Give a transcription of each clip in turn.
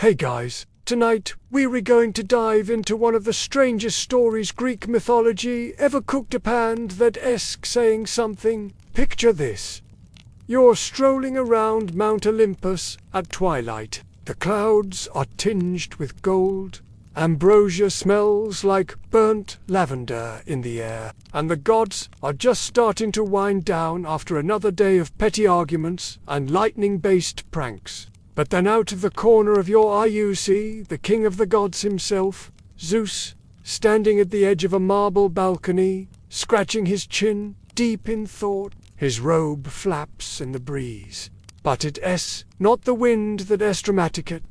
Hey guys, tonight we're going to dive into one of the strangest stories Greek mythology ever cooked up, and that-esque saying something. Picture this. You're strolling around Mount Olympus at twilight. The clouds are tinged with gold. Ambrosia smells like burnt lavender in the air, and the gods are just starting to wind down after another day of petty arguments and lightning-based pranks. But then out of the corner of your eye you see the king of the gods himself, Zeus, standing at the edge of a marble balcony, scratching his chin, deep in thought. His robe flaps in the breeze. But it's not the wind that is dramatic.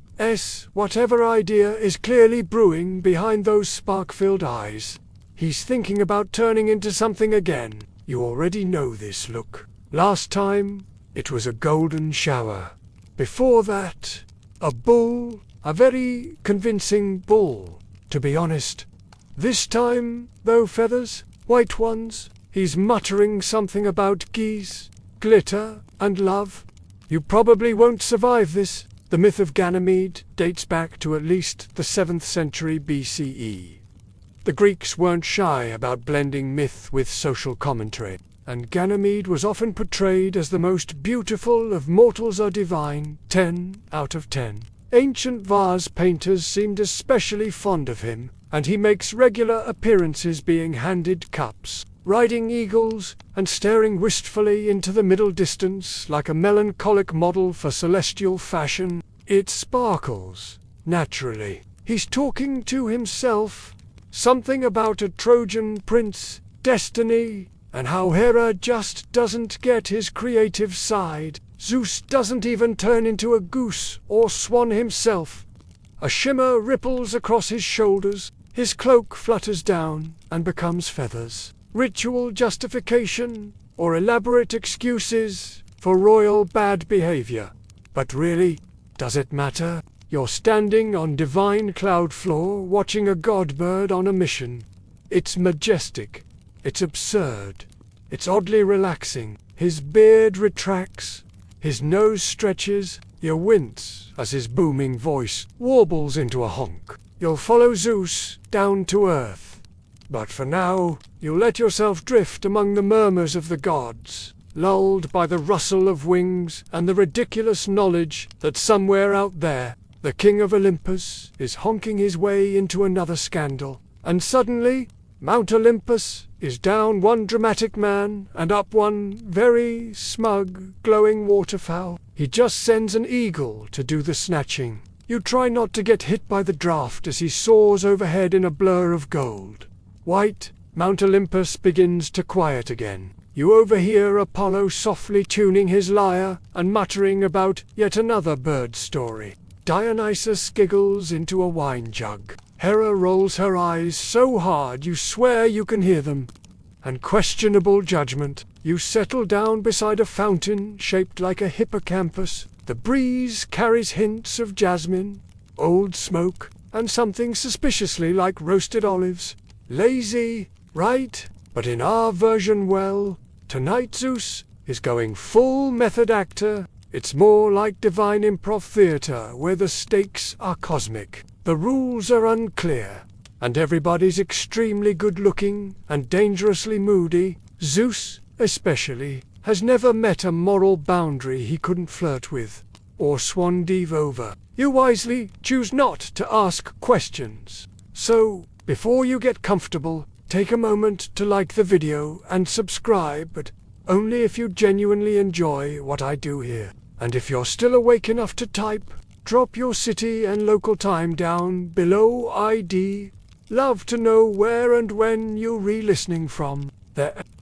Whatever idea is clearly brewing behind those spark-filled eyes. He's thinking about turning into something again. You already know this look. Last time, it was a golden shower. Before that, a bull, a very convincing bull, to be honest. This time, though feathers, white ones, he's muttering something about geese, glitter, and love. You probably won't survive this. The myth of Ganymede dates back to at least the 7th century BCE. The Greeks weren't shy about blending myth with social commentary, and Ganymede was often portrayed as the most beautiful of mortals, a divine 10 out of 10. Ancient vase painters seemed especially fond of him, and he makes regular appearances being handed cups, riding eagles, and staring wistfully into the middle distance like a melancholic model for celestial fashion. It sparkles, naturally. He's talking to himself, something about a Trojan prince, destiny, and how Hera just doesn't get his creative side. Zeus doesn't even turn into a goose or swan himself. A shimmer ripples across his shoulders, his cloak flutters down and becomes feathers. Ritual justification or elaborate excuses for royal bad behavior. But really, does it matter? You're standing on divine cloud floor watching a godbird on a mission. It's majestic. It's absurd. It's oddly relaxing. His beard retracts. His nose stretches. You wince as his booming voice warbles into a honk. You'll follow Zeus down to earth. But for now, you'll let yourself drift among the murmurs of the gods, lulled by the rustle of wings and the ridiculous knowledge that somewhere out there, the king of Olympus is honking his way into another scandal. And suddenly, Mount Olympus is down one dramatic man and up one very smug, glowing waterfowl. He just sends an eagle to do the snatching. You try not to get hit by the draft as he soars overhead in a blur of gold. White, Mount Olympus begins to quiet again. You overhear Apollo softly tuning his lyre and muttering about yet another bird story. Dionysus giggles into a wine jug. Hera rolls her eyes so hard you swear you can hear them. And questionable judgment. You settle down beside a fountain shaped like a hippocampus. The breeze carries hints of jasmine, old smoke, and something suspiciously like roasted olives. Lazy, right? But in our version, well, tonight Zeus is going full method actor. It's more like divine improv theater where the stakes are cosmic. The rules are unclear, and everybody's extremely good-looking and dangerously moody. Zeus, especially, has never met a moral boundary he couldn't flirt with or swan-dive over. You wisely choose not to ask questions. So, before you get comfortable, take a moment to like the video and subscribe, but only if you genuinely enjoy what I do here. And if you're still awake enough to type, drop your city and local time down below ID. Love to know where and when you're re-listening from.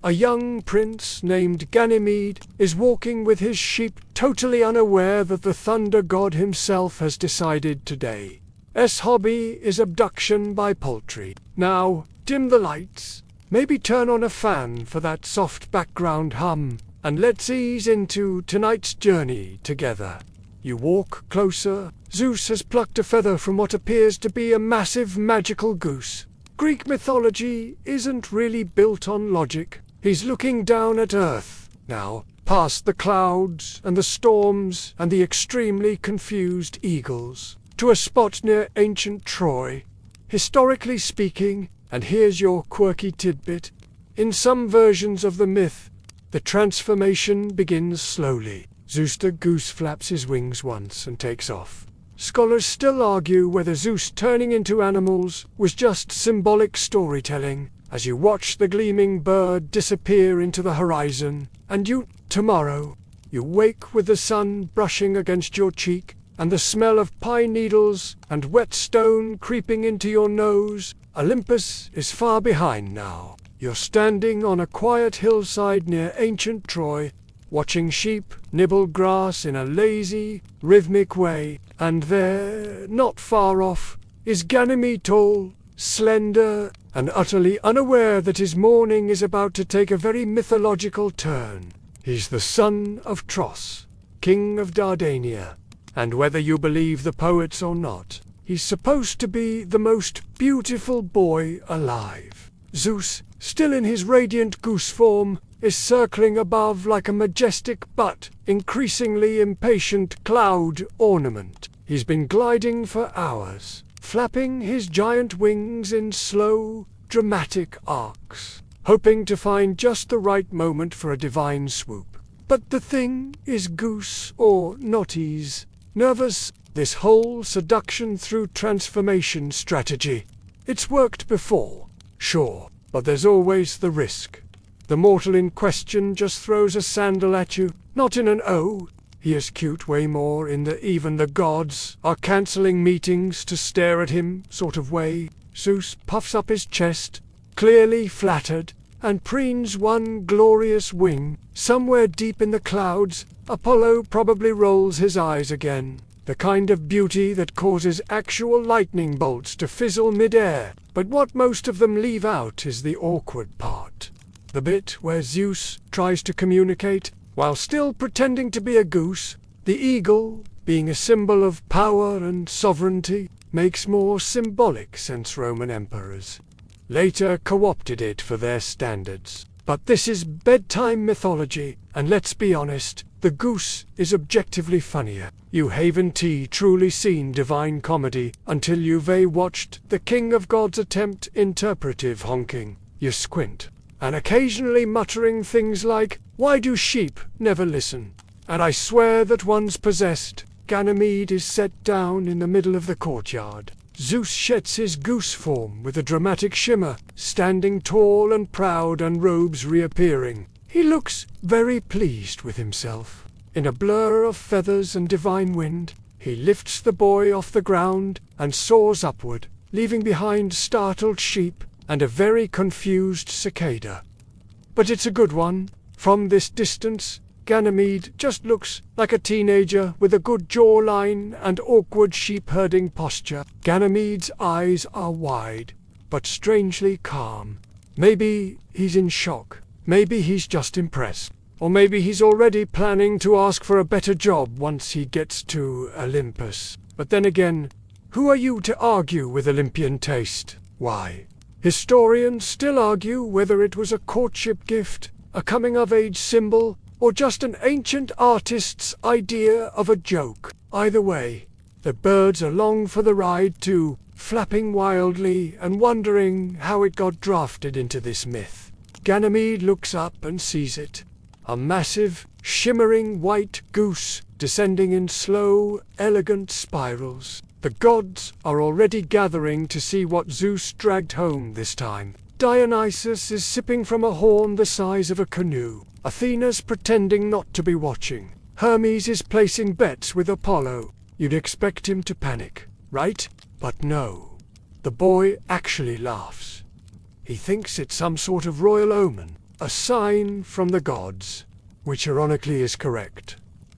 A young prince named Ganymede is walking with his sheep, totally unaware that the thunder god himself has decided today. Hobby is abduction by poultry. Now, dim the lights, maybe turn on a fan for that soft background hum, and let's ease into tonight's journey together. You walk closer. Zeus has plucked a feather from what appears to be a massive magical goose. Greek mythology isn't really built on logic. He's looking down at Earth now, past the clouds and the storms and the extremely confused eagles. to a spot near ancient Troy. Historically speaking, and here's your quirky tidbit, in some versions of the myth, the transformation begins slowly. Zeus the goose flaps his wings once and takes off. Scholars still argue whether Zeus turning into animals was just symbolic storytelling, as you watch the gleaming bird disappear into the horizon, and tomorrow, you wake with the sun brushing against your cheek, and the smell of pine needles and wet stone creeping into your nose. Olympus is far behind now. You're standing on a quiet hillside near ancient Troy, watching sheep nibble grass in a lazy, rhythmic way, and there, not far off, is Ganymede, tall, slender, and utterly unaware that his morning is about to take a very mythological turn. He's the son of Tros, king of Dardania, and whether you believe the poets or not, he's supposed to be the most beautiful boy alive. Zeus, still in his radiant goose form, is circling above like a majestic but increasingly impatient cloud ornament. He's been gliding for hours, flapping his giant wings in slow, dramatic arcs, hoping to find just the right moment for a divine swoop. But the thing is goose or naughties, nervous. This whole seduction through transformation strategy, it's worked before, sure, but there's always the risk. The mortal in question just throws a sandal at you, not in an "oh, he is cute" way, more in the "even the gods are cancelling meetings to stare at him" sort of way. Zeus puffs up his chest, clearly flattered, and preens one glorious wing. Somewhere deep in the clouds, Apollo probably rolls his eyes again. The kind of beauty that causes actual lightning bolts to fizzle mid-air. But what most of them leave out is the awkward part. The bit where Zeus tries to communicate, while still pretending to be a goose. The eagle, being a symbol of power and sovereignty, makes more symbolic sense. Roman emperors later co-opted it for their standards. But this is bedtime mythology, and let's be honest, the goose is objectively funnier. You haven't truly seen Divine Comedy until you've watched the King of Gods attempt interpretive honking. You squint, and occasionally muttering things like, "Why do sheep never listen?" And I swear that one's possessed. Ganymede is set down in the middle of the courtyard. Zeus sheds his goose form with a dramatic shimmer, standing tall and proud, and robes reappearing. He looks very pleased with himself. In a blur of feathers and divine wind, he lifts the boy off the ground and soars upward, leaving behind startled sheep and a very confused cicada. But it's a good one. From this distance, Ganymede just looks like a teenager with a good jawline and awkward sheep-herding posture. Ganymede's eyes are wide, but strangely calm. Maybe he's in shock. Maybe he's just impressed. Or maybe he's already planning to ask for a better job once he gets to Olympus. But then again, who are you to argue with Olympian taste? Why? Historians still argue whether it was a courtship gift, a coming-of-age symbol, or just an ancient artist's idea of a joke. Either way, the birds are along for the ride too, flapping wildly and wondering how it got drafted into this myth. Ganymede looks up and sees it. A massive, shimmering white goose descending in slow, elegant spirals. The gods are already gathering to see what Zeus dragged home this time. Dionysus is sipping from a horn the size of a canoe. Athena's pretending not to be watching. Hermes is placing bets with Apollo. You'd expect him to panic, right? But no. The boy actually laughs. He thinks it's some sort of royal omen, a sign from the gods, which ironically is correct.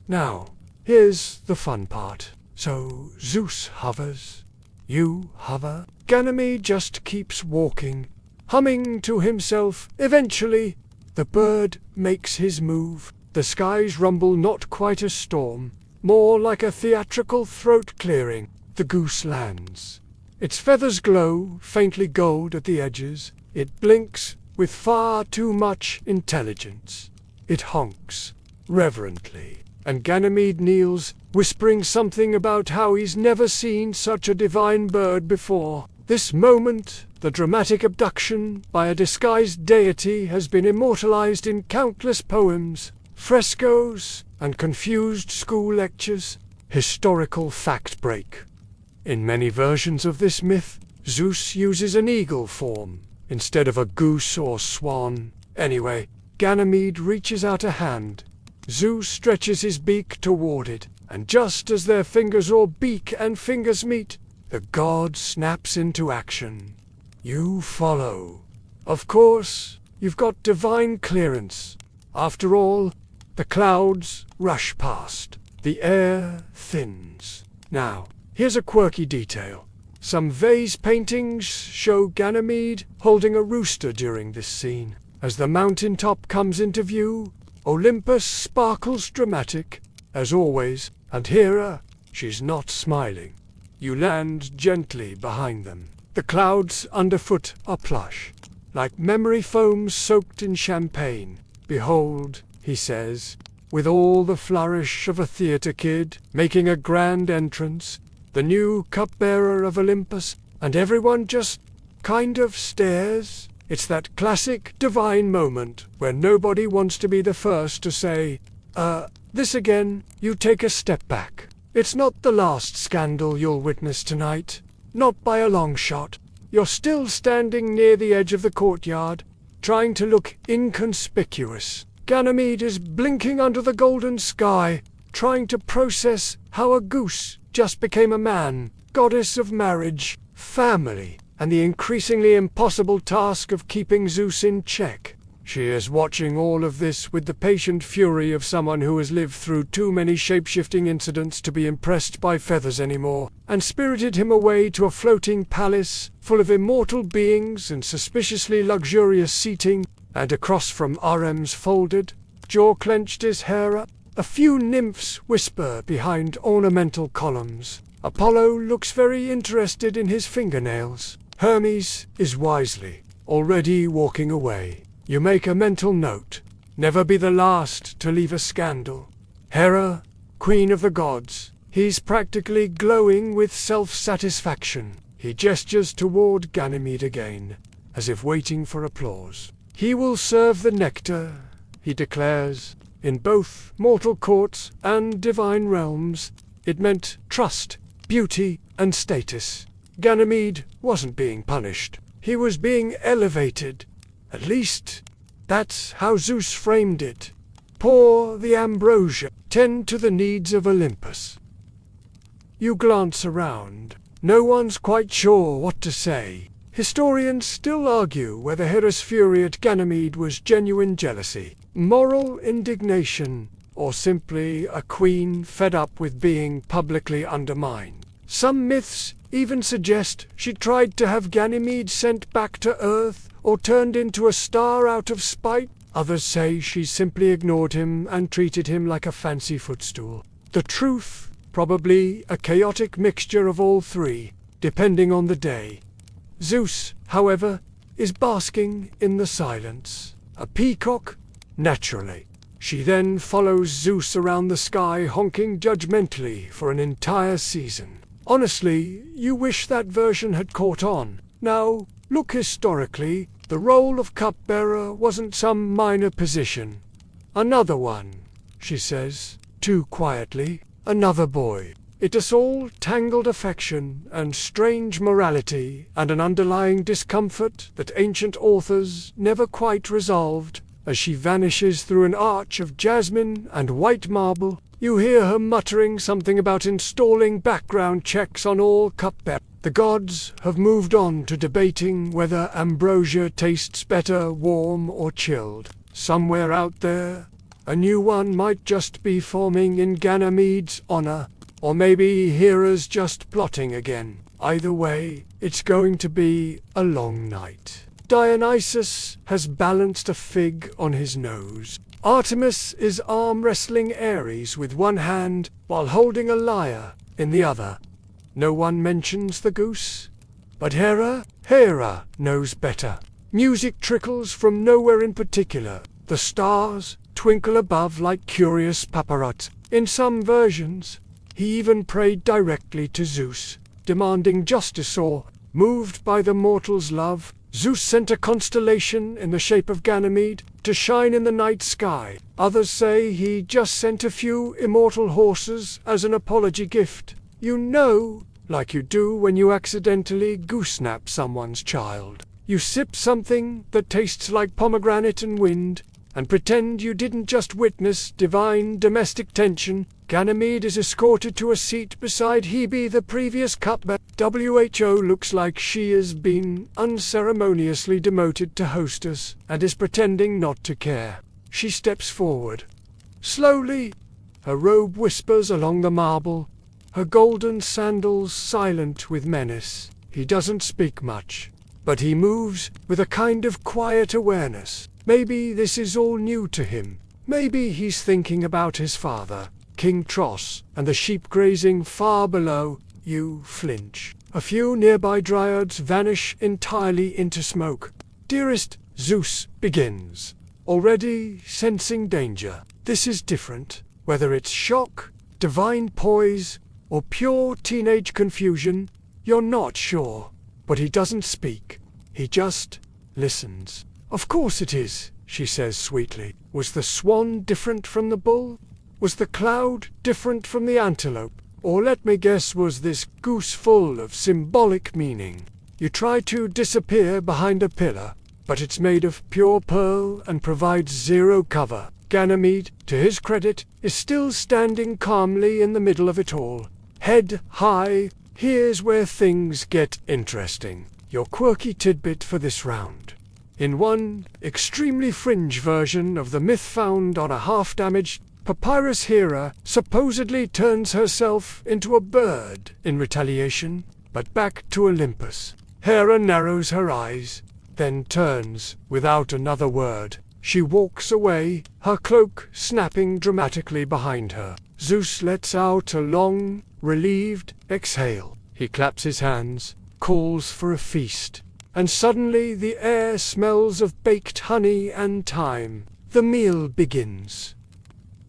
Now, here's the fun part. So Zeus hovers. You hover. Ganymede just keeps walking, humming to himself. Eventually, the bird makes his move. The skies rumble, not quite a storm, more like a theatrical throat clearing. The goose lands. Its feathers glow, faintly gold at the edges. It blinks with far too much intelligence. It honks, reverently. and Ganymede kneels, whispering something about how he's never seen such a divine bird before. This moment, the dramatic abduction by a disguised deity, has been immortalized in countless poems, frescoes, and confused school lectures. Historical fact break. In many versions of this myth, Zeus uses an eagle form instead of a goose or swan. Anyway, Ganymede reaches out a hand. Zeus stretches his beak toward it, and just as their fingers or beak and fingers meet, the god snaps into action. You follow. Of course, you've got divine clearance. After all, the clouds rush past. The air thins. Now, here's a quirky detail. Some vase paintings show Ganymede holding a rooster during this scene. As the mountaintop comes into view, Olympus sparkles dramatic, as always, and Hera, she's not smiling. You land gently behind them. The clouds underfoot are plush, like memory foam soaked in champagne. Behold, he says, with all the flourish of a theatre kid, making a grand entrance, the new cupbearer of Olympus, and everyone just kind of stares. It's that classic divine moment where nobody wants to be the first to say, this again. You take a step back. It's not the last scandal you'll witness tonight. Not by a long shot. You're still standing near the edge of the courtyard, trying to look inconspicuous. Ganymede is blinking under the golden sky, trying to process how a goose just became a man, goddess of marriage, family, and the increasingly impossible task of keeping Zeus in check. She is watching all of this with the patient fury of someone who has lived through too many shape-shifting incidents to be impressed by feathers anymore, and spirited him away to a floating palace full of immortal beings and suspiciously luxurious seating, and across from RM's folded, jaw-clenched is Hera. A few nymphs whisper behind ornamental columns. Apollo looks very interested in his fingernails. Hermes is wisely already walking away. You make a mental note. Never be the last to leave a scandal. Hera, queen of the gods. He's practically glowing with self-satisfaction. He gestures toward Ganymede again, as if waiting for applause. He will serve the nectar, he declares, in both mortal courts and divine realms. It meant trust, beauty, and status. Ganymede wasn't being punished. He was being elevated. At least, that's how Zeus framed it. Pour the ambrosia, tend to the needs of Olympus. You glance around. No one's quite sure what to say. Historians still argue whether Hera's fury at Ganymede was genuine jealousy, moral indignation, or simply a queen fed up with being publicly undermined. Some myths even suggest she tried to have Ganymede sent back to Earth or turned into a star out of spite. Others say she simply ignored him and treated him like a fancy footstool. The truth, probably a chaotic mixture of all three, depending on the day. Zeus, however, is basking in the silence. A peacock? Naturally. She then follows Zeus around the sky, honking judgmentally for an entire season. Honestly, you wish that version had caught on. Now, look historically, the role of cupbearer wasn't some minor position. Another one, she says, too quietly. Another boy. It is all tangled affection and strange morality and an underlying discomfort that ancient authors never quite resolved. As she vanishes through an arch of jasmine and white marble, you hear her muttering something about installing background checks on all cupbearers. The gods have moved on to debating whether ambrosia tastes better warm or chilled. Somewhere out there, a new one might just be forming in Ganymede's honor, or maybe Hera's just plotting again. Either way, it's going to be a long night. Dionysus has balanced a fig on his nose. Artemis is arm-wrestling Ares with one hand while holding a lyre in the other. No one mentions the goose. But Hera knows better. Music trickles from nowhere in particular. The stars twinkle above like curious paparazzi. In some versions, he even prayed directly to Zeus, demanding justice or, moved by the mortal's love, Zeus sent a constellation in the shape of Ganymede to shine in the night sky. Others say he just sent a few immortal horses as an apology gift. You know, like you do when you accidentally goose-snap someone's child. You sip something that tastes like pomegranate and wind, and pretend you didn't just witness divine domestic tension. Ganymede is escorted to a seat beside Hebe, the previous cupbearer. WHO looks like she has been unceremoniously demoted to hostess and is pretending not to care. She steps forward. Slowly, her robe whispers along the marble, her golden sandals silent with menace. He doesn't speak much, but he moves with a kind of quiet awareness. Maybe this is all new to him. Maybe he's thinking about his father, King Tros, and the sheep grazing far below. You flinch. A few nearby dryads vanish entirely into smoke. Dearest, Zeus begins, already sensing danger. This is different. Whether it's shock, divine poise, or pure teenage confusion, you're not sure. But he doesn't speak. He just listens. Of course it is, she says sweetly. Was the swan different from the bull? Was the cloud different from the antelope? Or let me guess, was this goose full of symbolic meaning? You try to disappear behind a pillar, but it's made of pure pearl and provides zero cover. Ganymede, to his credit, is still standing calmly in the middle of it all. Head high. Here's where things get interesting. Your quirky tidbit for this round. In one extremely fringe version of the myth found on a half-damaged papyrus, Hera supposedly turns herself into a bird in retaliation, but back to Olympus. Hera narrows her eyes, then turns without another word. She walks away, her cloak snapping dramatically behind her. Zeus lets out a long, relieved exhale. He claps his hands, calls for a feast, and suddenly the air smells of baked honey and thyme. The meal begins.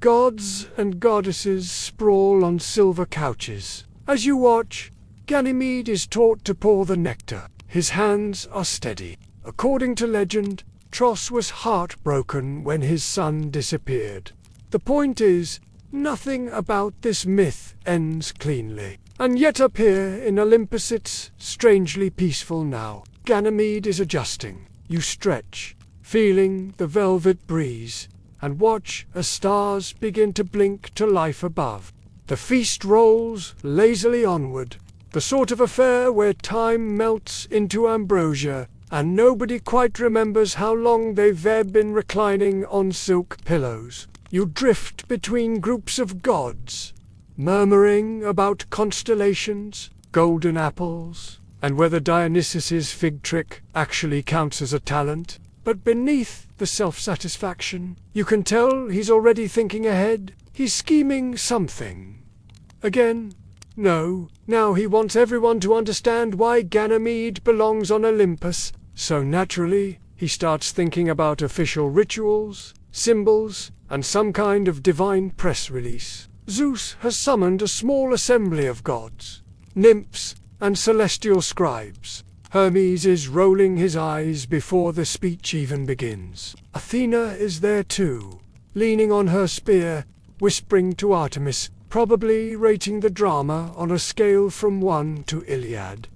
Gods and goddesses sprawl on silver couches. As you watch, Ganymede is taught to pour the nectar. His hands are steady. According to legend, Tros was heartbroken when his son disappeared. The point is, nothing about this myth ends cleanly. And yet up here in Olympus it's strangely peaceful now. Ganymede is adjusting. You stretch, feeling the velvet breeze, and watch as stars begin to blink to life above. The feast rolls lazily onward, the sort of affair where time melts into ambrosia, and nobody quite remembers how long they've been reclining on silk pillows. You drift between groups of gods, murmuring about constellations, golden apples, and whether Dionysus's fig trick actually counts as a talent. But beneath the self-satisfaction, you can tell he's already thinking ahead. He's scheming something. Again, no, now he wants everyone to understand why Ganymede belongs on Olympus. So naturally, he starts thinking about official rituals, symbols, and some kind of divine press release. Zeus has summoned a small assembly of gods, nymphs, and celestial scribes. Hermes is rolling his eyes before the speech even begins. Athena is there too, leaning on her spear, whispering to Artemis, probably rating the drama on a scale from 1 to Iliad.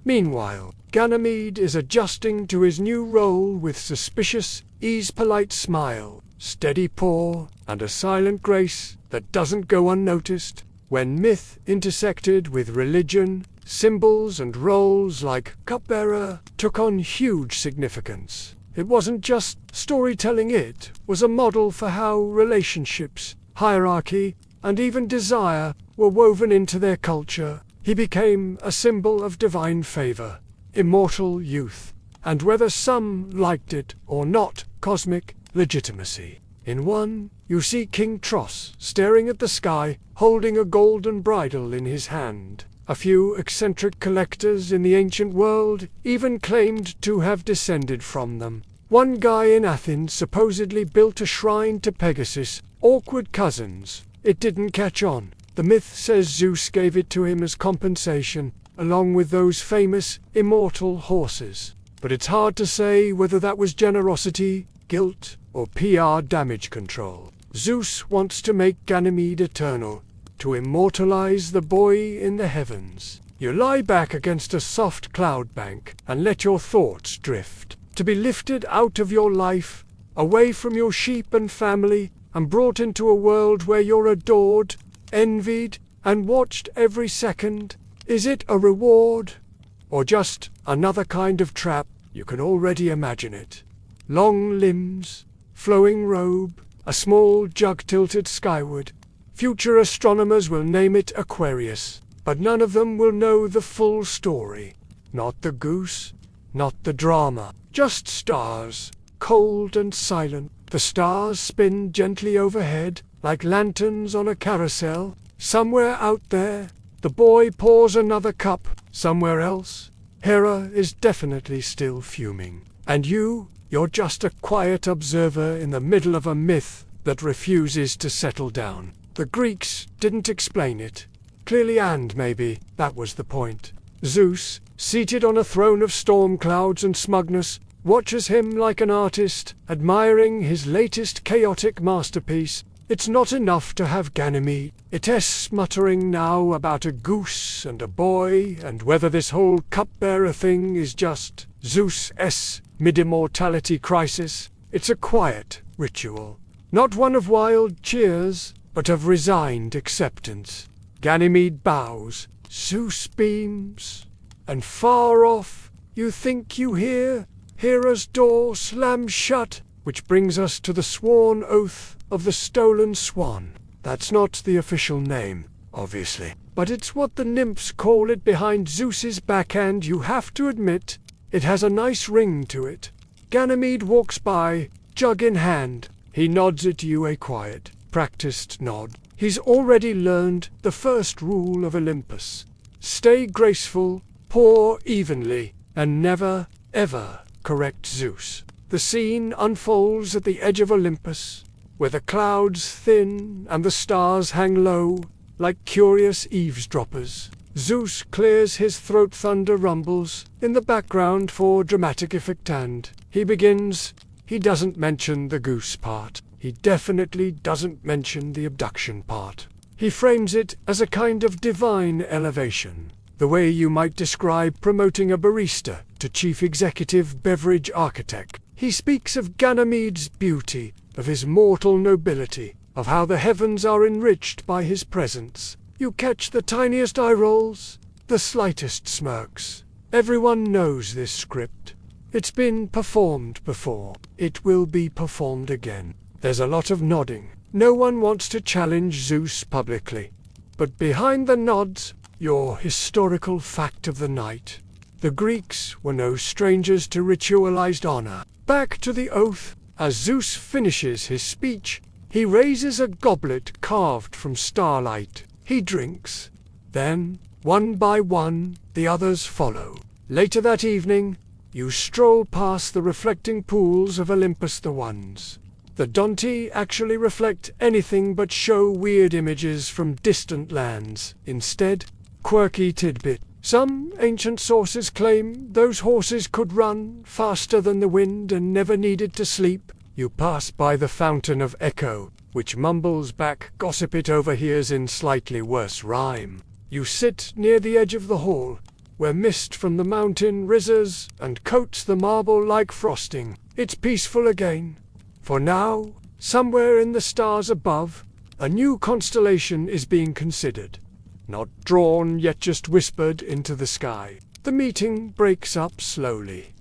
Meanwhile, Ganymede is adjusting to his new role with suspicious ease, polite smile, steady paw, and a silent grace that doesn't go unnoticed. When myth intersected with religion, symbols and roles like cupbearer took on huge significance. It wasn't just storytelling, it was a model for how relationships, hierarchy, and even desire were woven into their culture. He became a symbol of divine favor, immortal youth, and whether some liked it or not, cosmic legitimacy. In one, you see King Tros staring at the sky, holding a golden bridle in his hand. A few eccentric collectors in the ancient world even claimed to have descended from them. One guy in Athens supposedly built a shrine to Pegasus, awkward cousins, it didn't catch on. The myth says Zeus gave it to him as compensation, along with those famous, immortal horses. But it's hard to say whether that was generosity, guilt, or PR damage control. Zeus wants to make Ganymede eternal, to immortalize the boy in the heavens. You lie back against a soft cloud bank and let your thoughts drift, to be lifted out of your life, away from your sheep and family, and brought into a world where you're adored, envied, and watched every second. Is it a reward? Or just another kind of trap? You can already imagine it. Long limbs, flowing robe, a small jug tilted skyward. Future astronomers will name it Aquarius, but none of them will know the full story. Not the goose, not the drama, just stars, cold and silent. The stars spin gently overhead, like lanterns on a carousel. Somewhere out there, the boy pours another cup. Somewhere else, Hera is definitely still fuming. And you're just a quiet observer in the middle of a myth that refuses to settle down. The Greeks didn't explain it clearly, and maybe that was the point. Zeus, seated on a throne of storm clouds and smugness, watches him like an artist, admiring his latest chaotic masterpiece. It's not enough to have Ganymede. It's muttering now about a goose and a boy, and whether this whole cupbearer thing is just Zeus' mid-immortality crisis. It's a quiet ritual, not one of wild cheers, but of resigned acceptance. Ganymede bows, Zeus beams, and far off, you think you hear Hera's door slam shut, which brings us to the sworn oath of the stolen swan. That's not the official name, obviously, but it's what the nymphs call it behind Zeus's backhand. You have to admit, it has a nice ring to it. Ganymede walks by, jug in hand. He nods at you, a quiet, practiced nod. He's already learned the first rule of Olympus. Stay graceful, pour evenly, and never, ever correct Zeus. The scene unfolds at the edge of Olympus, where the clouds thin and the stars hang low, like curious eavesdroppers. Zeus clears his throat, thunder rumbles in the background for dramatic effect, and he begins. He doesn't mention the goose part. He definitely doesn't mention the abduction part. He frames it as a kind of divine elevation, the way you might describe promoting a barista to chief executive beverage architect. He speaks of Ganymede's beauty, of his mortal nobility, of how the heavens are enriched by his presence. You catch the tiniest eye rolls, the slightest smirks. Everyone knows this script. It's been performed before. It will be performed again. There's a lot of nodding. No one wants to challenge Zeus publicly. But behind the nods, your historical fact of the night. The Greeks were no strangers to ritualized honor. Back to the oath. As Zeus finishes his speech, he raises a goblet carved from starlight. He drinks. Then, one by one, the others follow. Later that evening, you stroll past the reflecting pools of Olympus. The ones that don't actually reflect anything but show weird images from distant lands. Instead, quirky tidbit. Some ancient sources claim those horses could run faster than the wind and never needed to sleep. You pass by the Fountain of Echo, which mumbles back gossip it overhears in slightly worse rhyme. You sit near the edge of the hall, where mist from the mountain rises and coats the marble like frosting. It's peaceful again. For now, somewhere in the stars above, a new constellation is being considered. Not drawn, yet just whispered into the sky. The meeting breaks up slowly.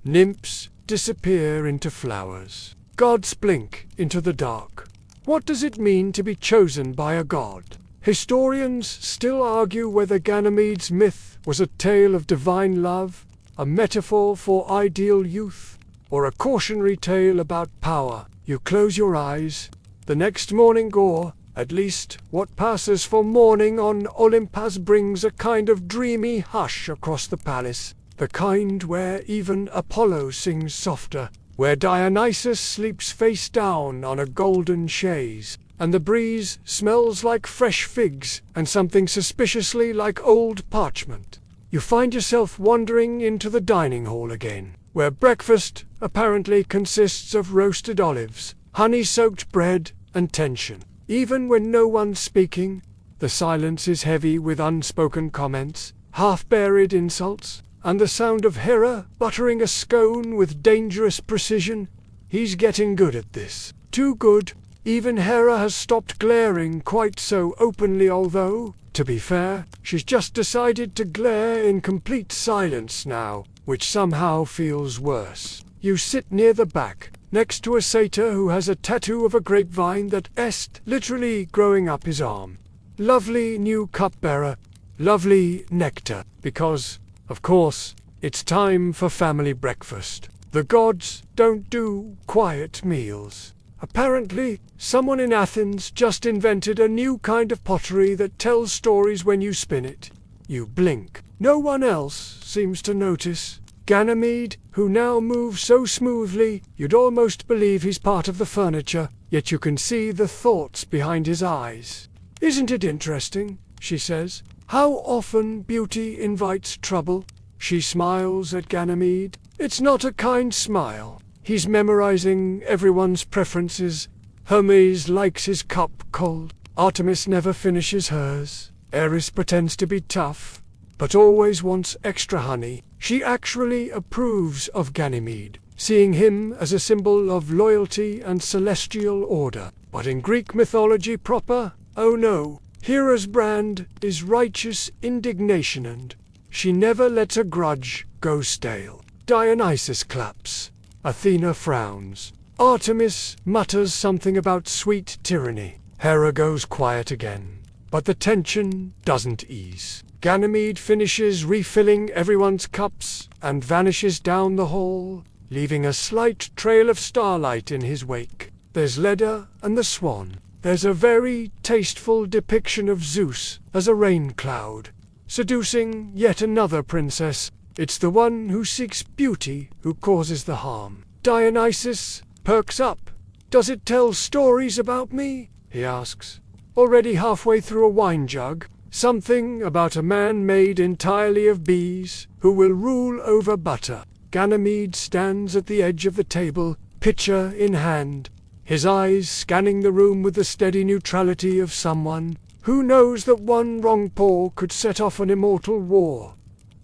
Nymphs disappear into flowers. Gods blink into the dark. What does it mean to be chosen by a god? Historians still argue whether Ganymede's myth was a tale of divine love, a metaphor for ideal youth, or a cautionary tale about power. You close your eyes. The next morning, or at least what passes for morning on Olympus, brings a kind of dreamy hush across the palace, the kind where even Apollo sings softer, where Dionysus sleeps face down on a golden chaise, and the breeze smells like fresh figs and something suspiciously like old parchment. You find yourself wandering into the dining hall again, where breakfast apparently consists of roasted olives, honey-soaked bread, and tension. Even when no one's speaking, the silence is heavy with unspoken comments, half-buried insults, and the sound of Hera buttering a scone with dangerous precision. He's getting good at this. Too good. Even Hera has stopped glaring quite so openly, although, to be fair, she's just decided to glare in complete silence now, which somehow feels worse. You sit near the back, next to a satyr who has a tattoo of a grapevine that est literally growing up his arm. Lovely new cupbearer, lovely nectar, because, of course, it's time for family breakfast. The gods don't do quiet meals. Apparently, someone in Athens just invented a new kind of pottery that tells stories when you spin it. You blink. No one else seems to notice. Ganymede, who now moves so smoothly you'd almost believe he's part of the furniture, yet you can see the thoughts behind his eyes. "Isn't it interesting," she says, "how often beauty invites trouble?" She smiles at Ganymede. It's not a kind smile. He's memorizing everyone's preferences. Hermes likes his cup cold. Artemis never finishes hers. Eris pretends to be tough, but always wants extra honey. She actually approves of Ganymede, seeing him as a symbol of loyalty and celestial order. But in Greek mythology proper, oh no, Hera's brand is righteous indignation, and she never lets a grudge go stale. Dionysus claps. Athena frowns. Artemis mutters something about sweet tyranny. Hera goes quiet again. But the tension doesn't ease. Ganymede finishes refilling everyone's cups and vanishes down the hall, leaving a slight trail of starlight in his wake. There's Leda and the swan. There's a very tasteful depiction of Zeus as a rain cloud, seducing yet another princess. It's the one who seeks beauty who causes the harm. Dionysus perks up. "Does it tell stories about me?" he asks, already halfway through a wine jug. Something about a man made entirely of bees who will rule over butter. Ganymede stands at the edge of the table, pitcher in hand, his eyes scanning the room with the steady neutrality of someone who knows that one wrong pour could set off an immortal war.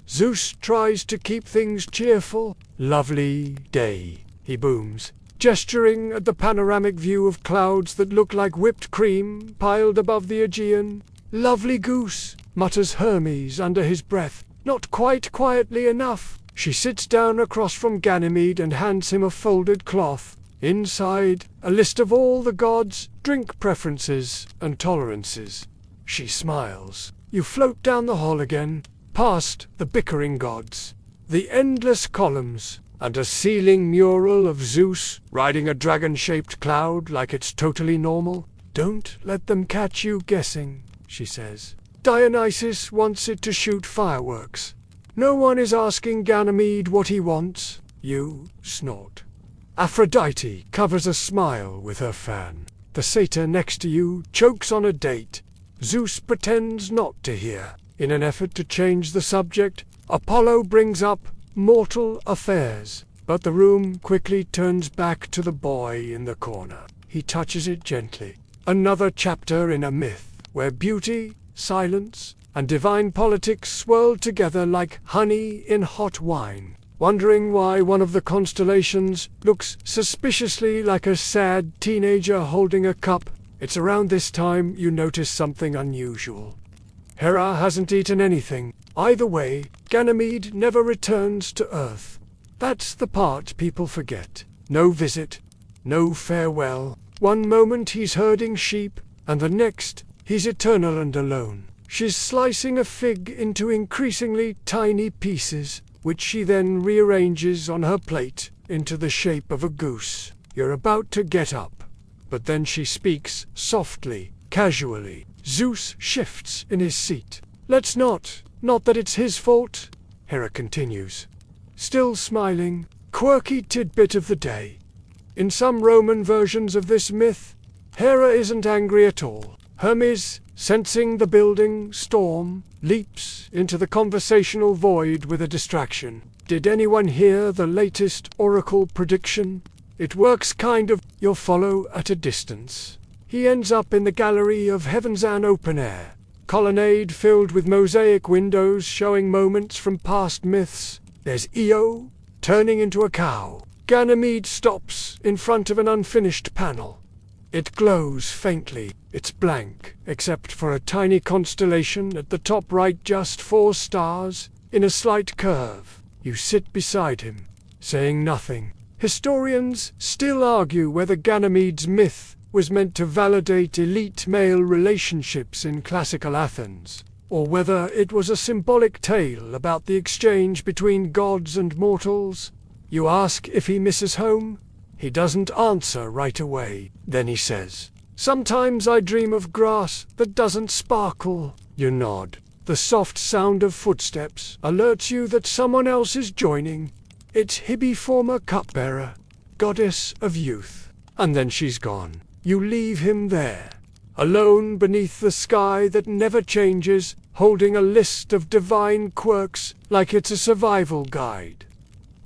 Zeus tries to keep things cheerful. "Lovely day," he booms, gesturing at the panoramic view of clouds that look like whipped cream piled above the Aegean. "Lovely goose," mutters Hermes under his breath. Not quite quietly enough. She sits down across from Ganymede and hands him a folded cloth. Inside, a list of all the gods' drink preferences and tolerances. She smiles. You float down the hall again, past the bickering gods, the endless columns, and a ceiling mural of Zeus riding a dragon-shaped cloud like it's totally normal. "Don't let them catch you guessing," she says. "Dionysus wants it to shoot fireworks. No one is asking Ganymede what he wants." You snort. Aphrodite covers a smile with her fan. The satyr next to you chokes on a date. Zeus pretends not to hear. In an effort to change the subject, Apollo brings up mortal affairs, but the room quickly turns back to the boy in the corner. He touches it gently. Another chapter in a myth, where beauty, silence, and divine politics swirl together like honey in hot wine. Wondering why one of the constellations looks suspiciously like a sad teenager holding a cup, it's around this time you notice something unusual. Hera hasn't eaten anything. Either way, Ganymede never returns to Earth. That's the part people forget. No visit, no farewell. One moment he's herding sheep, and the next he's eternal and alone. She's slicing a fig into increasingly tiny pieces, which she then rearranges on her plate into the shape of a goose. You're about to get up, but then she speaks softly, casually. Zeus shifts in his seat. "Let's not that it's his fault," Hera continues, still smiling. Quirky tidbit of the day. In some Roman versions of this myth, Hera isn't angry at all. Hermes, sensing the building storm, leaps into the conversational void with a distraction. Did anyone hear the latest oracle prediction? It works kind of, you'll follow at a distance. He ends up in the gallery of heaven's an open air colonnade filled with mosaic windows showing moments from past myths. There's Io turning into a cow. Ganymede stops in front of an unfinished panel. It glows faintly. It's blank, except for a tiny constellation at the top right, just 4 stars, in a slight curve. You sit beside him, saying nothing. Historians still argue whether Ganymede's myth was meant to validate elite male relationships in classical Athens, or whether it was a symbolic tale about the exchange between gods and mortals. You ask if he misses home. He doesn't answer right away. Then he says, "Sometimes I dream of grass that doesn't sparkle." You nod. The soft sound of footsteps alerts you that someone else is joining. It's Hebe, former cupbearer, goddess of youth. And then she's gone. You leave him there, alone beneath the sky that never changes, holding a list of divine quirks like it's a survival guide.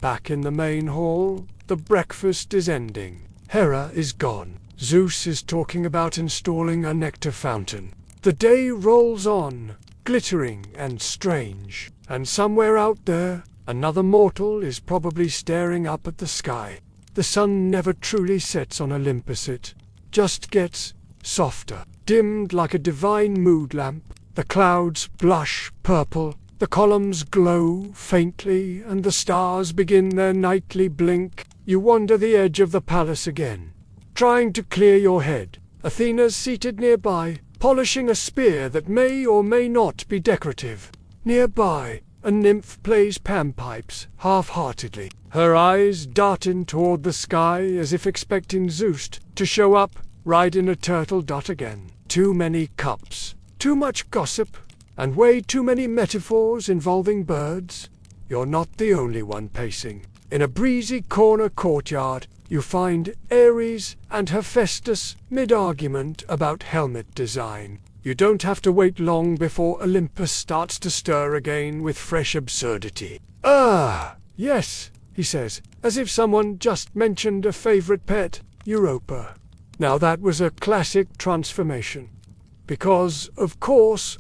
Back in the main hall, the breakfast is ending. Hera is gone. Zeus is talking about installing a nectar fountain. The day rolls on, glittering and strange, and somewhere out there, another mortal is probably staring up at the sky. The sun never truly sets on Olympus, it just gets softer, dimmed like a divine mood lamp. The clouds blush purple, the columns glow faintly, and the stars begin their nightly blink. You wander the edge of the palace again, trying to clear your head. Athena's seated nearby, polishing a spear that may or may not be decorative. Nearby, a nymph plays panpipes, half-heartedly. Her eyes darting toward the sky as if expecting Zeus to show up, ride in a turtle dot again. Too many cups, too much gossip, and way too many metaphors involving birds. You're not the only one pacing. In a breezy corner courtyard, you find Ares and Hephaestus mid-argument about helmet design. You don't have to wait long before Olympus starts to stir again with fresh absurdity. "Ah, yes," he says, as if someone just mentioned a favorite pet, Europa. Now that was a classic transformation. Because, of course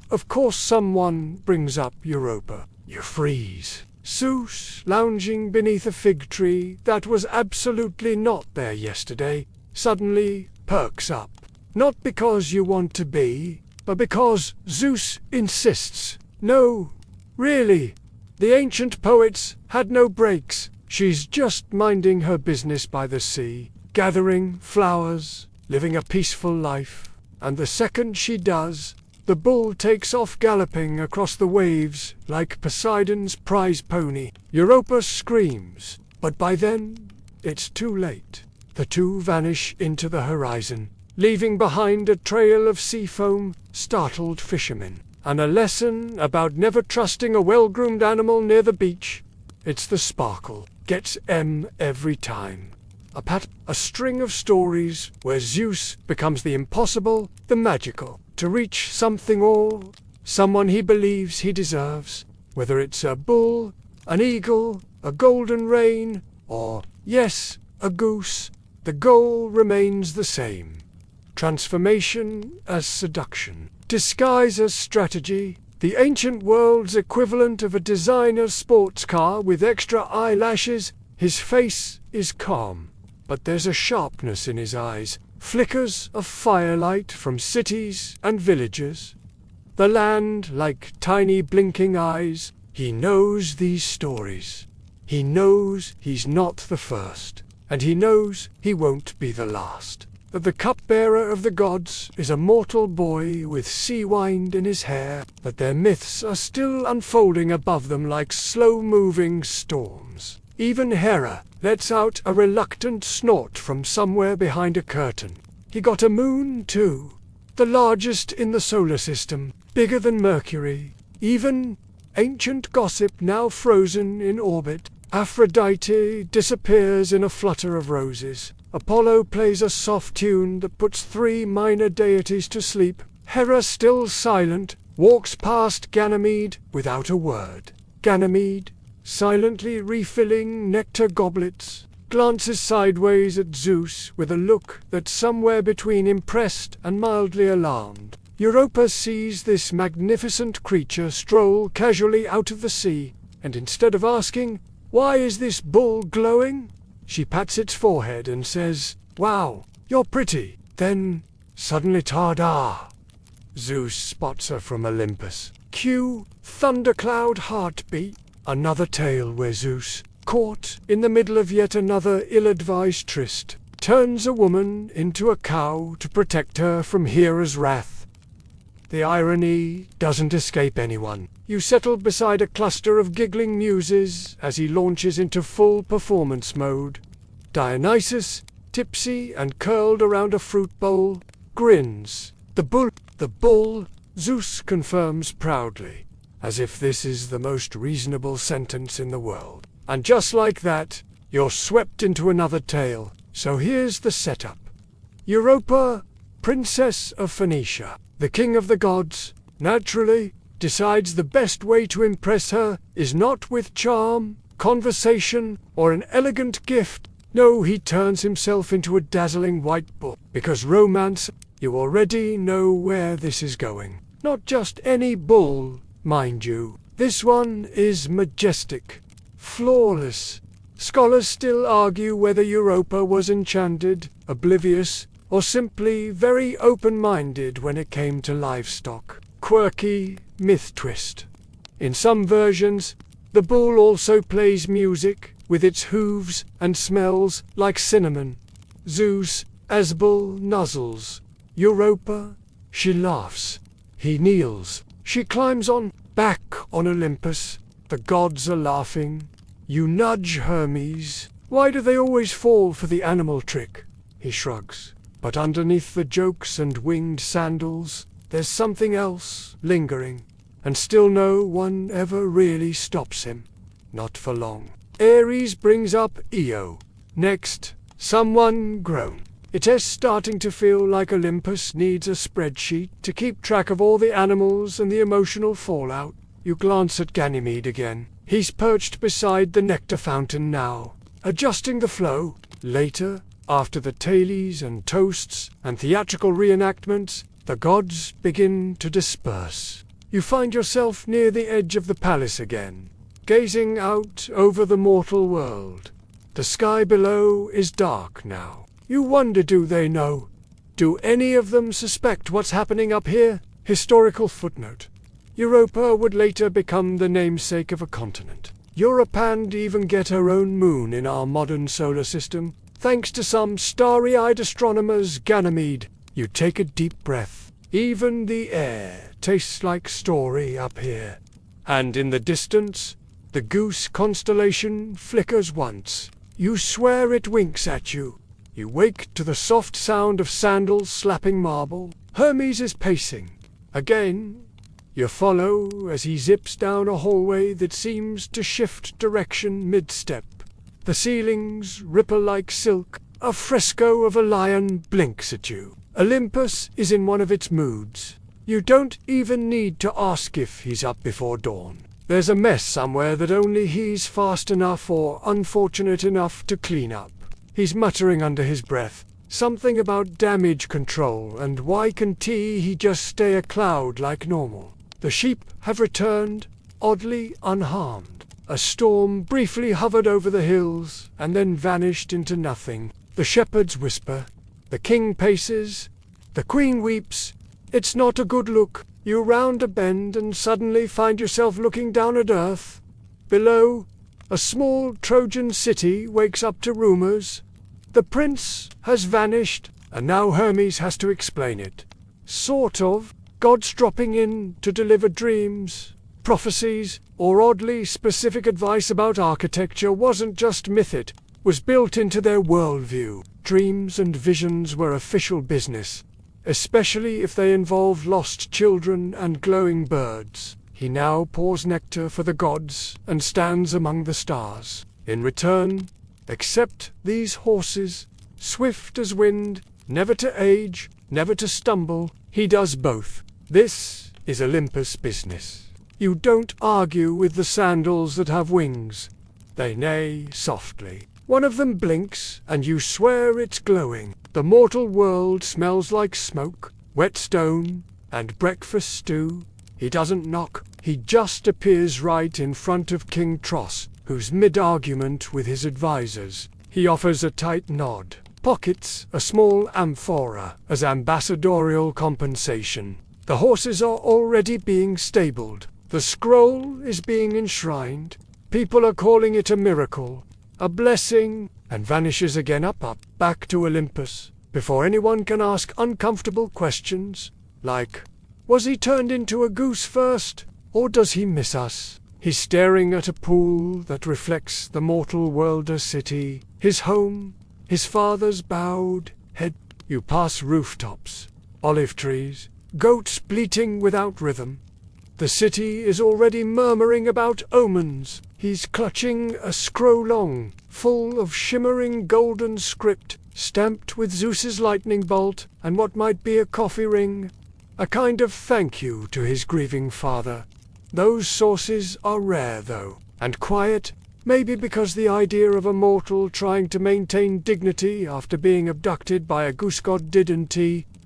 someone brings up Europa. You freeze. Zeus, lounging beneath a fig tree that was absolutely not there yesterday, suddenly perks up. Not because you want to be, but because Zeus insists. No, really. The ancient poets had no breaks. She's just minding her business by the sea, gathering flowers, living a peaceful life. And the second she does, the bull takes off galloping across the waves like Poseidon's prize pony. Europa screams, but by then, it's too late. The two vanish into the horizon, leaving behind a trail of sea foam, startled fishermen, and a lesson about never trusting a well-groomed animal near the beach. It's the sparkle. Gets M every time. A string of stories where Zeus becomes the impossible, the magical, to reach something or someone he believes he deserves. Whether it's a bull, an eagle, a golden rain, or, yes, a goose, the goal remains the same. Transformation as seduction. Disguise as strategy. The ancient world's equivalent of a designer sports car with extra eyelashes. His face is calm, but there's a sharpness in his eyes, flickers of firelight from cities and villages. The land like tiny blinking eyes. He knows these stories. He knows he's not the first, and he knows he won't be the last. That the cupbearer of the gods is a mortal boy with sea wind in his hair, that their myths are still unfolding above them like slow-moving storms. Even Hera lets out a reluctant snort from somewhere behind a curtain. He got a moon, too, the largest in the solar system, bigger than Mercury. Even ancient gossip now frozen in orbit. Aphrodite disappears in a flutter of roses. Apollo plays a soft tune that puts 3 minor deities to sleep. Hera, still silent, walks past Ganymede without a word. Ganymede, silently refilling nectar goblets, glances sideways at Zeus with a look that's somewhere between impressed and mildly alarmed. Europa sees this magnificent creature stroll casually out of the sea, and instead of asking, "Why is this bull glowing?" she pats its forehead and says, "Wow, you're pretty." Then, suddenly ta-da! Zeus spots her from Olympus. Cue thundercloud heartbeat. Another tale where Zeus, caught in the middle of yet another ill-advised tryst, turns a woman into a cow to protect her from Hera's wrath. The irony doesn't escape anyone. You settle beside a cluster of giggling muses as he launches into full performance mode. Dionysus, tipsy and curled around a fruit bowl, grins. The bull, Zeus confirms proudly, as if this is the most reasonable sentence in the world. And just like that, you're swept into another tale. So here's the setup. Europa, princess of Phoenicia, the king of the gods, naturally, decides the best way to impress her is not with charm, conversation, or an elegant gift. No, he turns himself into a dazzling white bull. Because romance, you already know where this is going. Not just any bull, mind you. This one is majestic, flawless. Scholars still argue whether Europa was enchanted, oblivious, or simply very open-minded when it came to livestock. Quirky myth twist. In some versions, the bull also plays music, with its hooves and smells like cinnamon. Zeus, as bull, nuzzles. Europa, she laughs. He kneels. She climbs back on Olympus. The gods are laughing. You nudge Hermes. Why do they always fall for the animal trick? He shrugs. But underneath the jokes and winged sandals, there's something else lingering. And still no one ever really stops him. Not for long. Ares brings up Io. Next, someone groan. It is starting to feel like Olympus needs a spreadsheet to keep track of all the animals and the emotional fallout. You glance at Ganymede again. He's perched beside the nectar fountain now, adjusting the flow. Later, after the tales and toasts and theatrical reenactments, the gods begin to disperse. You find yourself near the edge of the palace again, gazing out over the mortal world. The sky below is dark now. You wonder, do they know? Do any of them suspect what's happening up here? Historical footnote. Europa would later become the namesake of a continent. Europa'd even get her own moon in our modern solar system, thanks to some starry-eyed astronomers. Ganymede. You take a deep breath. Even the air tastes like story up here. And in the distance, the Goose constellation flickers once. You swear it winks at you. You wake to the soft sound of sandals slapping marble. Hermes is pacing. Again, you follow as he zips down a hallway that seems to shift direction mid-step. The ceilings ripple like silk. A fresco of a lion blinks at you. Olympus is in one of its moods. You don't even need to ask if he's up before dawn. There's a mess somewhere that only he's fast enough or unfortunate enough to clean up. He's muttering under his breath, something about damage control and why can't he just stay a cloud like normal. The sheep have returned, oddly unharmed. A storm briefly hovered over the hills and then vanished into nothing. The shepherds whisper. The king paces. The queen weeps. It's not a good look. You round a bend and suddenly find yourself looking down at earth. Below, a small Trojan city wakes up to rumors. The prince has vanished, and now Hermes has to explain it. Sort of. Gods dropping in to deliver dreams, prophecies, or oddly specific advice about architecture wasn't just myth, it was built into their worldview. Dreams and visions were official business, especially if they involved lost children and glowing birds. He now pours nectar for the gods and stands among the stars. In return, accept these horses, Swift as wind, never to age, never to stumble, he does both. This is Olympus business. You don't argue with the sandals that have wings. They neigh softly. One of them blinks, and you swear it's glowing. The mortal world smells like smoke, wet stone, and breakfast stew. He doesn't knock, he just appears right in front of King Tros, who's mid-argument with his advisors. He offers a tight nod, pockets a small amphora as ambassadorial compensation. The horses are already being stabled. The scroll is being enshrined. People are calling it a miracle, a blessing, and vanishes again up, back to Olympus, before anyone can ask uncomfortable questions, like, was he turned into a goose first, or does he miss us? He's staring at a pool that reflects the mortal worlder city, his home, his father's bowed head. You pass rooftops, olive trees, goats bleating without rhythm. The city is already murmuring about omens. He's clutching a scroll full of shimmering golden script, stamped with Zeus's lightning bolt and what might be a coffee ring, a kind of thank you to his grieving father. Those sources are rare, though, and quiet, maybe because the idea of a mortal trying to maintain dignity after being abducted by a goose god didn't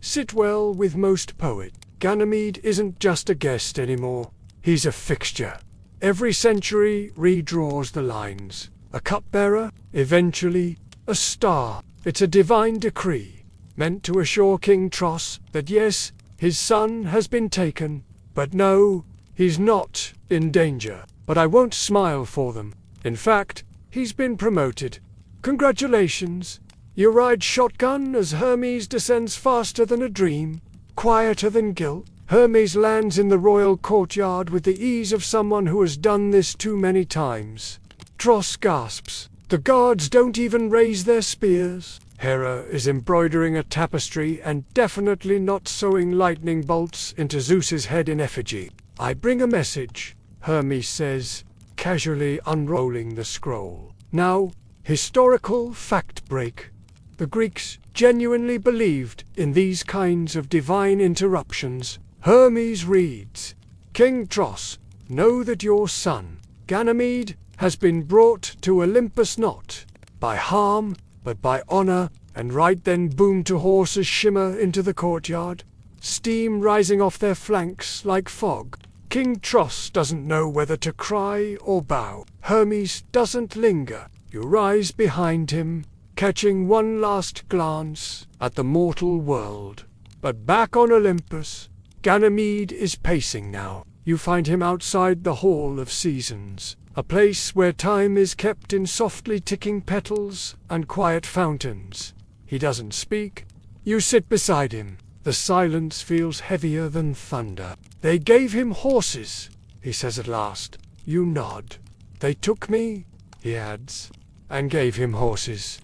sit well with most poets. Ganymede isn't just a guest anymore. He's a fixture. Every century redraws the lines. A cupbearer, eventually a star. It's a divine decree, meant to assure King Tros that yes, his son has been taken, but no, he's not in danger. But I won't smile for them. In fact, he's been promoted. Congratulations. You ride shotgun as Hermes descends faster than a dream, quieter than guilt. Hermes lands in the royal courtyard with the ease of someone who has done this too many times. Tros gasps. The guards don't even raise their spears. Hera is embroidering a tapestry and definitely not sewing lightning bolts into Zeus's head in effigy. I bring a message, Hermes says, casually unrolling the scroll. Now, historical fact break. The Greeks genuinely believed in these kinds of divine interruptions. Hermes reads, King Tros, know that your son, Ganymede, has been brought to Olympus not by harm, but by honor, and right then boom to horses shimmer into the courtyard, steam rising off their flanks like fog. King Tros doesn't know whether to cry or bow. Hermes doesn't linger. You rise behind him, catching one last glance at the mortal world. But back on Olympus, Ganymede is pacing now. You find him outside the Hall of Seasons, a place where time is kept in softly ticking petals and quiet fountains. He doesn't speak. You sit beside him. The silence feels heavier than thunder. They gave him horses, he says at last. You nod. They took me, he adds, and gave him horses.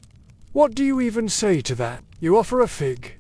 What do you even say to that? You offer a fig.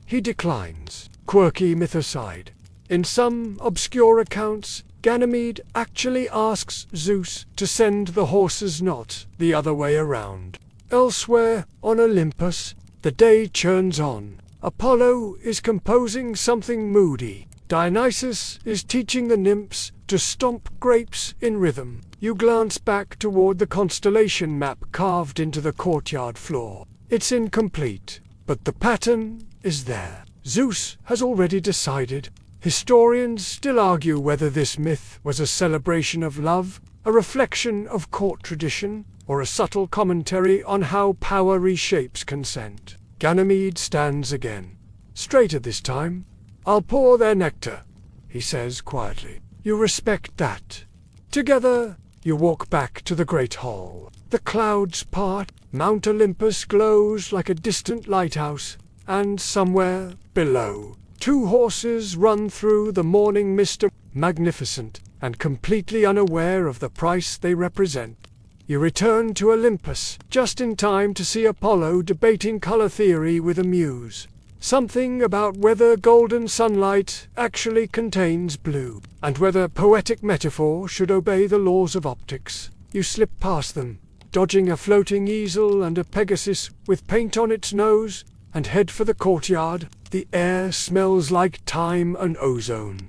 He declines, quirky myth aside. In some obscure accounts, Ganymede actually asks Zeus to send the horses, not the other way around. Elsewhere, on Olympus, the day churns on. Apollo is composing something moody. Dionysus is teaching the nymphs to stomp grapes in rhythm. You glance back toward the constellation map carved into the courtyard floor. It's incomplete, but the pattern is there. Zeus has already decided. Historians still argue whether this myth was a celebration of love, a reflection of court tradition, or a subtle commentary on how power reshapes consent. Ganymede stands again. Straighter this time. I'll pour their nectar, he says quietly. You respect that. Together, you walk back to the great hall. The clouds part, Mount Olympus glows like a distant lighthouse, and somewhere below, two horses run through the morning mist, magnificent and completely unaware of the price they represent. You return to Olympus, just in time to see Apollo debating color theory with a muse. Something about whether golden sunlight actually contains blue, and whether poetic metaphor should obey the laws of optics. You slip past them, dodging a floating easel and a Pegasus with paint on its nose, and head for the courtyard. The air smells like thyme and ozone.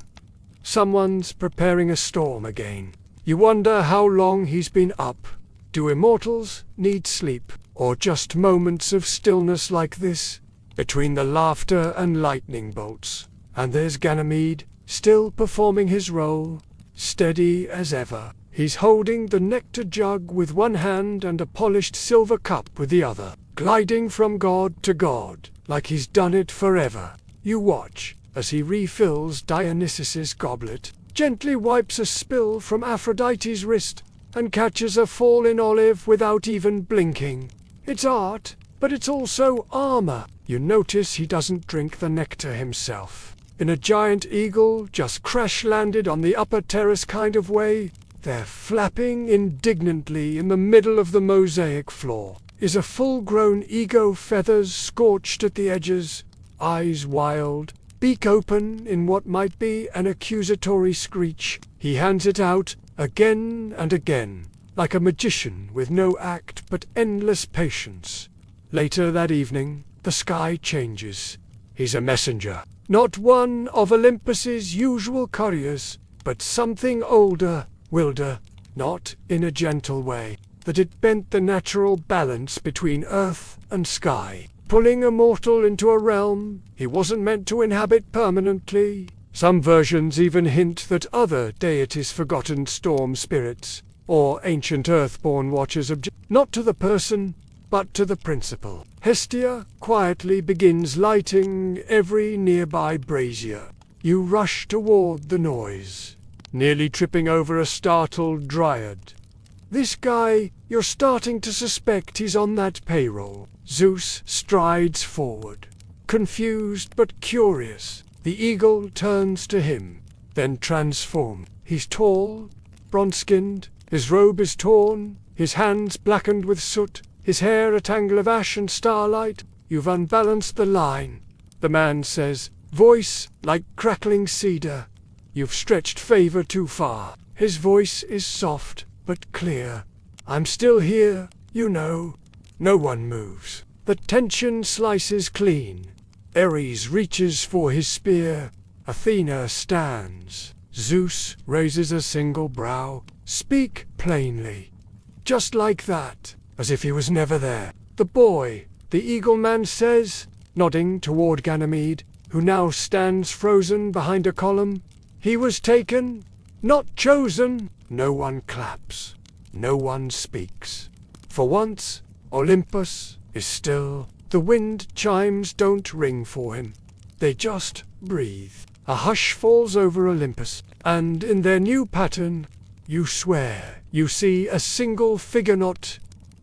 Someone's preparing a storm again. You wonder how long he's been up. Do immortals need sleep, or just moments of stillness like this, between the laughter and lightning bolts? And there's Ganymede, still performing his role, steady as ever. He's holding the nectar jug with one hand and a polished silver cup with the other, gliding from god to god, like he's done it forever. You watch as he refills Dionysus's goblet, gently wipes a spill from Aphrodite's wrist, and catches a fallen olive without even blinking. It's art, but it's also armor. You notice he doesn't drink the nectar himself. In a giant eagle just crash-landed on the upper terrace kind of way, they're flapping indignantly in the middle of the mosaic floor. Is a full-grown ego, feathers scorched at the edges, eyes wild, beak open in what might be an accusatory screech. He hands it out again and again, like a magician with no act but endless patience. Later that evening, the sky changes. He's a messenger, not one of Olympus's usual couriers, but something older, wilder, not in a gentle way, that it bent the natural balance between earth and sky, pulling a mortal into a realm he wasn't meant to inhabit permanently. Some versions even hint that other deities, forgotten storm spirits, or ancient earthborn watchers, object not to the person, but to the principle. Hestia quietly begins lighting every nearby brazier. You rush toward the noise, nearly tripping over a startled dryad. This guy, you're starting to suspect he's on that payroll. Zeus strides forward, confused but curious. The eagle turns to him, then transformed. He's tall, bronze-skinned, his robe is torn, his hands blackened with soot, his hair a tangle of ash and starlight. You've unbalanced the line, the man says, voice like crackling cedar. You've stretched favor too far. His voice is soft but clear. I'm still here, you know. No one moves. The tension slices clean. Ares reaches for his spear. Athena stands. Zeus raises a single brow. Speak plainly. Just like that, as if he was never there. The boy, the eagle man says, nodding toward Ganymede, who now stands frozen behind a column. He was taken, not chosen. No one claps. No one speaks. For once, Olympus is still. The wind chimes don't ring for him. They just breathe. A hush falls over Olympus, and in their new pattern, you swear you see a single figure, not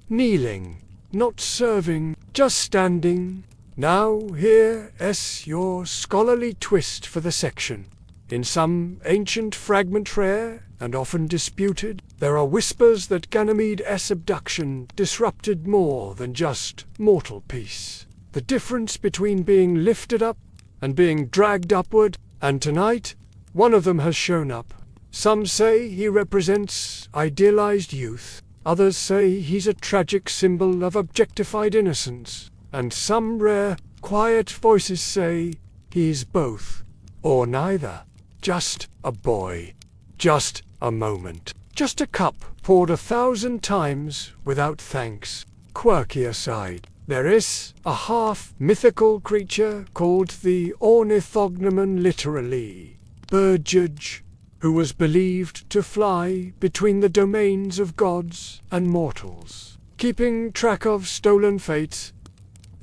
kneeling, not serving, just standing. Now here's your scholarly twist for the section. In some ancient fragment, rare and often disputed, there are whispers that Ganymede's abduction disrupted more than just mortal peace. The difference between being lifted up and being dragged upward, and tonight, one of them has shown up. Some say he represents idealized youth, others say he's a tragic symbol of objectified innocence, and some rare, quiet voices say he's both, or neither. Just a boy. Just a moment. Just a cup poured 1,000 times without thanks. Quirky aside, there is a half-mythical creature called the ornithognomon, literally bird judge, who was believed to fly between the domains of gods and mortals, keeping track of stolen fates.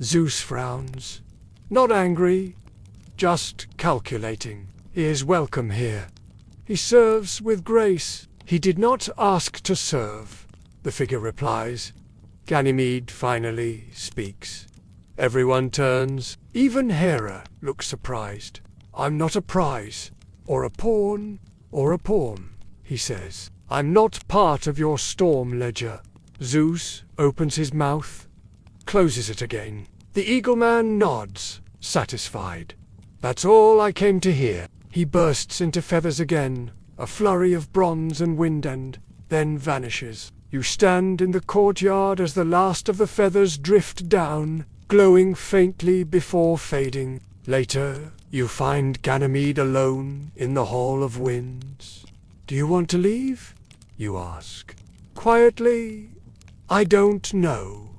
Zeus frowns. Not angry, just calculating. He is welcome here. He serves with grace. He did not ask to serve, the figure replies. Ganymede finally speaks. Everyone turns. Even Hera looks surprised. I'm not a prize, or a pawn, or a poem, he says. I'm not part of your storm ledger. Zeus opens his mouth, closes it again. The eagle man nods, satisfied. That's all I came to hear. He bursts into feathers again, a flurry of bronze and wind, and then vanishes. You stand in the courtyard as the last of the feathers drift down, glowing faintly before fading. Later, you find Ganymede alone in the Hall of Winds. "Do you want to leave?" you ask. Quietly, "I don't know,"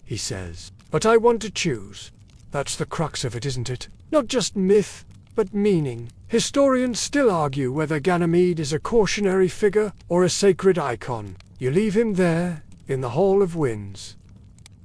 he says, "but I want to choose." That's the crux of it, isn't it? Not just myth, but meaning. Historians still argue whether Ganymede is a cautionary figure or a sacred icon. You leave him there, in the Hall of Winds.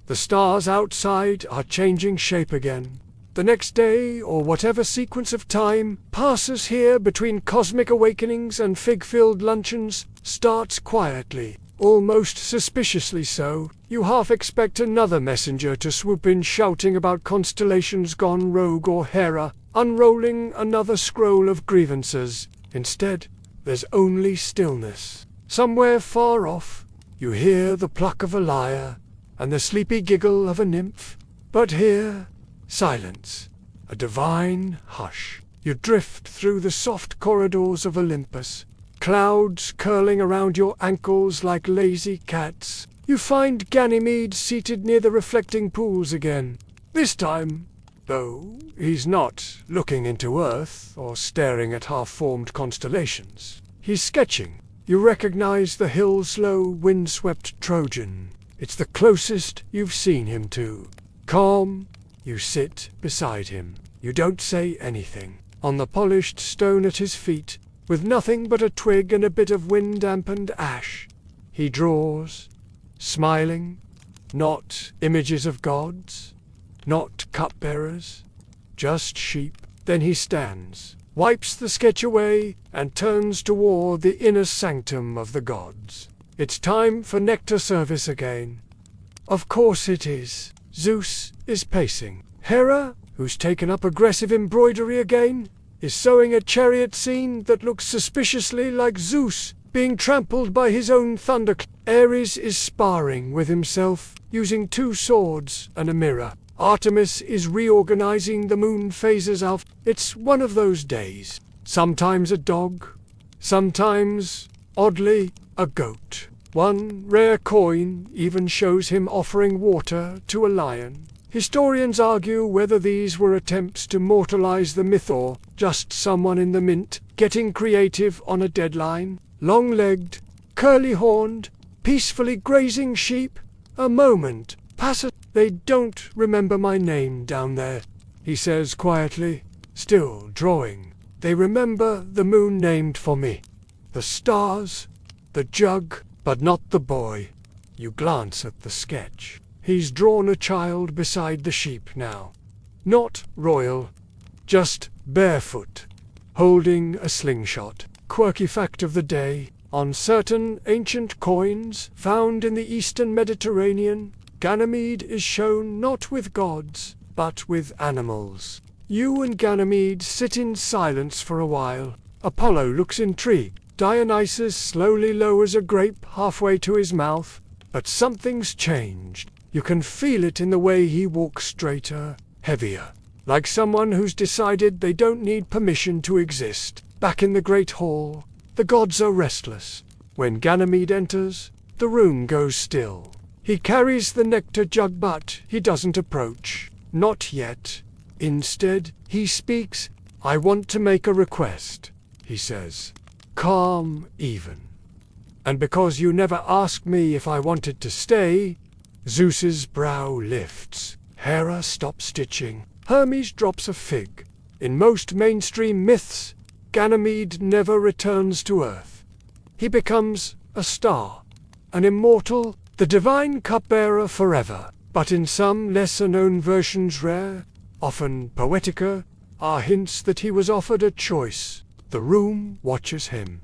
The stars outside are changing shape again. The next day, or whatever sequence of time passes here between cosmic awakenings and fig-filled luncheons, starts quietly, almost suspiciously so. You half expect another messenger to swoop in shouting about constellations gone rogue or Hera, unrolling another scroll of grievances. Instead, there's only stillness. Somewhere far off, you hear the pluck of a lyre and the sleepy giggle of a nymph. But here, silence, a divine hush. You drift through the soft corridors of Olympus, clouds curling around your ankles like lazy cats. You find Ganymede seated near the reflecting pools again. This time, though, he's not looking into Earth or staring at half-formed constellations. He's sketching. You recognize the hill-slow, wind-swept Trojan. It's the closest you've seen him to. Calm, you sit beside him. You don't say anything. On the polished stone at his feet, with nothing but a twig and a bit of wind-dampened ash, he draws, smiling, not images of gods, not cupbearers, just sheep. Then he stands, wipes the sketch away, and turns toward the inner sanctum of the gods. It's time for nectar service again. Of course it is. Zeus is pacing. Hera, who's taken up aggressive embroidery again, is sewing a chariot scene that looks suspiciously like Zeus being trampled by his own thunder. Ares is sparring with himself, using 2 swords and a mirror. Artemis is reorganizing the moon phases out. It's one of those days. Sometimes a dog, sometimes, oddly, a goat. One rare coin even shows him offering water to a lion. Historians argue whether these were attempts to mortalize the myth or just someone in the mint getting creative on a deadline. Long-legged, curly-horned, peacefully grazing sheep. A moment passes. "They don't remember my name down there," he says quietly, still drawing. "They remember the moon named for me. The stars, the jug, but not the boy." You glance at the sketch. He's drawn a child beside the sheep now. Not royal, just barefoot, holding a slingshot. Quirky fact of the day: on certain ancient coins found in the Eastern Mediterranean, Ganymede is shown not with gods, but with animals. You and Ganymede sit in silence for a while. Apollo looks intrigued. Dionysus slowly lowers a grape halfway to his mouth. But something's changed. You can feel it in the way he walks straighter, heavier, like someone who's decided they don't need permission to exist. Back in the great hall, the gods are restless. When Ganymede enters, the room goes still. He carries the nectar jug, but he doesn't approach. Not yet. Instead, he speaks. "I want to make a request," he says. Calm, even. "And because you never asked me if I wanted to stay," Zeus's brow lifts. Hera stops stitching. Hermes drops a fig. In most mainstream myths, Ganymede never returns to Earth. He becomes a star, an immortal, the divine cupbearer forever. But in some lesser-known versions, rare, often poeticer, are hints that he was offered a choice. The room watches him.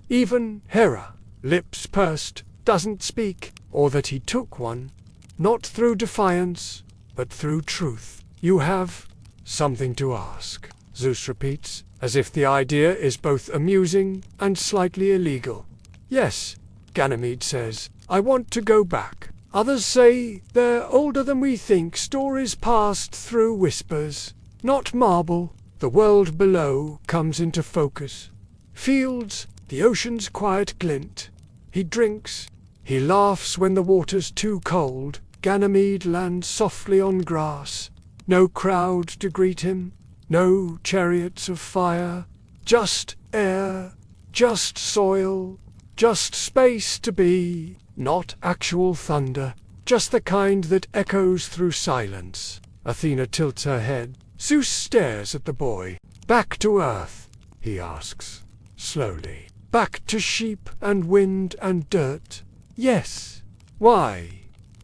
Even Hera, lips pursed, doesn't speak, or that he took one. Not through defiance, but through truth. "You have something to ask," Zeus repeats, as if the idea is both amusing and slightly illegal. "Yes," Ganymede says, "I want to go back. Others say they're older than we think, stories passed through whispers, not marble." The world below comes into focus. Fields, the ocean's quiet glint. He drinks, He laughs when the water's too cold. Ganymede lands softly on grass. No crowd to greet him, no chariots of fire, just air, just soil, just space to be, not actual thunder, just the kind that echoes through silence. Athena tilts her head. Zeus stares at the boy. Back to earth, he asks, slowly. Back to sheep and wind and dirt. Yes. Why?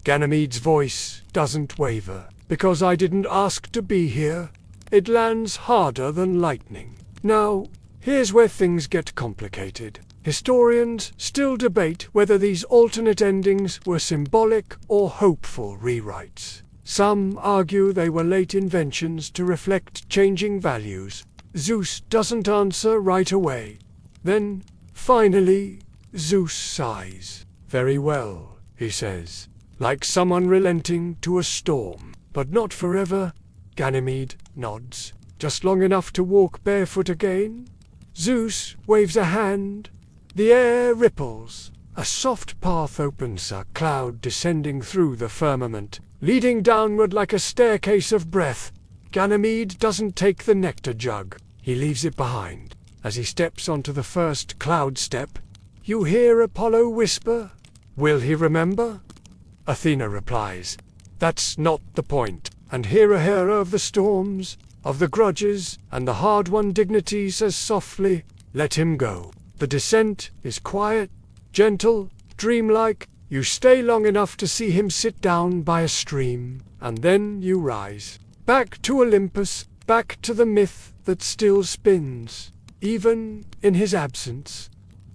Ganymede's voice doesn't waver. Because I didn't ask to be here. It lands harder than lightning. Now, here's where things get complicated. Historians still debate whether these alternate endings were symbolic or hopeful rewrites. Some argue they were late inventions to reflect changing values. Zeus doesn't answer right away. Then, finally, Zeus sighs. Very well, he says, like someone relenting to a storm. But not forever. Ganymede nods. Just long enough to walk barefoot again? Zeus waves a hand. The air ripples. A soft path opens, a cloud descending through the firmament, leading downward like a staircase of breath. Ganymede doesn't take the nectar jug. He leaves it behind. As he steps onto the first cloud step, you hear Apollo whisper, "Will he remember?" Athena replies, "That's not the point." And Hera of the storms, of the grudges, and the hard-won dignity says softly, "Let him go." The descent is quiet, gentle, dreamlike. You stay long enough to see him sit down by a stream, and then you rise. Back to Olympus, back to the myth that still spins, even in his absence.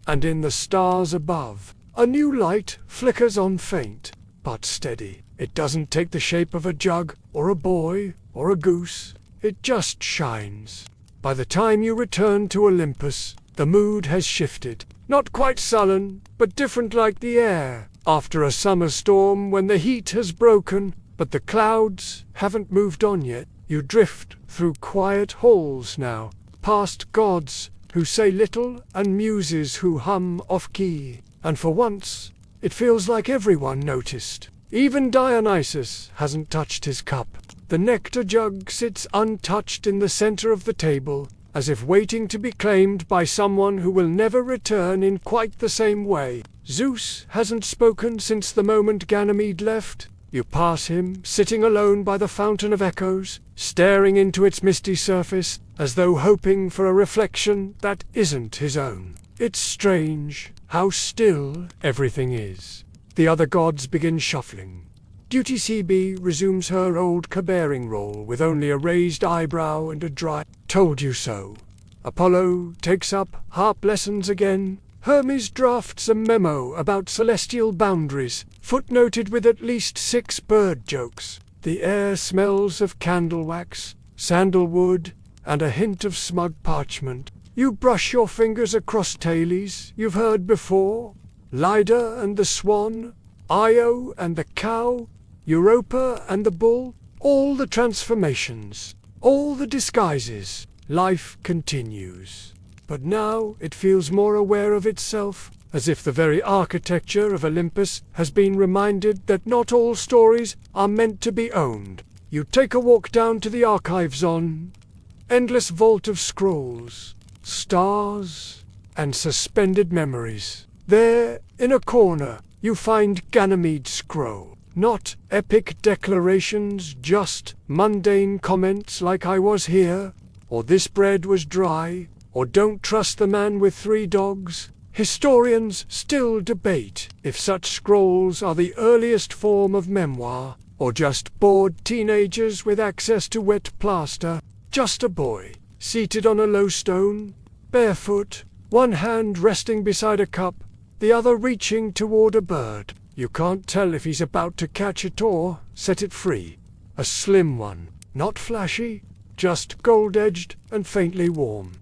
And in the stars above, a new light flickers on faint, but steady. It doesn't take the shape of a jug, or a boy, or a goose. It just shines. By the time you return to Olympus, the mood has shifted. Not quite sullen, but different like the air. After a summer storm when the heat has broken, but the clouds haven't moved on yet. You drift through quiet halls now, past gods who say little and muses who hum off-key. And for once, it feels like everyone noticed. Even Dionysus hasn't touched his cup. The nectar jug sits untouched in the center of the table, as if waiting to be claimed by someone who will never return in quite the same way. Zeus hasn't spoken since the moment Ganymede left. You pass him, sitting alone by the fountain of echoes, staring into its misty surface, as though hoping for a reflection that isn't his own. It's strange how still everything is. The other gods begin shuffling. Duty CB resumes her old cabaring role with only a raised eyebrow and a dry "told you so." Apollo takes up harp lessons again. Hermes drafts a memo about celestial boundaries, footnoted with at least 6 bird jokes. The air smells of candle wax, sandalwood, and a hint of smug parchment. You brush your fingers across Thales you've heard before. Leda and the swan, Io and the cow, Europa and the bull, all the transformations, all the disguises. Life continues. But now it feels more aware of itself, as if the very architecture of Olympus has been reminded that not all stories are meant to be owned. You take a walk down to the archives on endless vault of scrolls, stars, and suspended memories. There, in a corner, you find Ganymede's scroll. Not epic declarations, just mundane comments like "I was here," or "this bread was dry," or "don't trust the man with 3 dogs." Historians still debate if such scrolls are the earliest form of memoir, or just bored teenagers with access to wet plaster. Just a boy, seated on a low stone, barefoot, one hand resting beside a cup, the other reaching toward a bird. You can't tell if he's about to catch it or set it free. A slim one, not flashy, just gold-edged and faintly warm.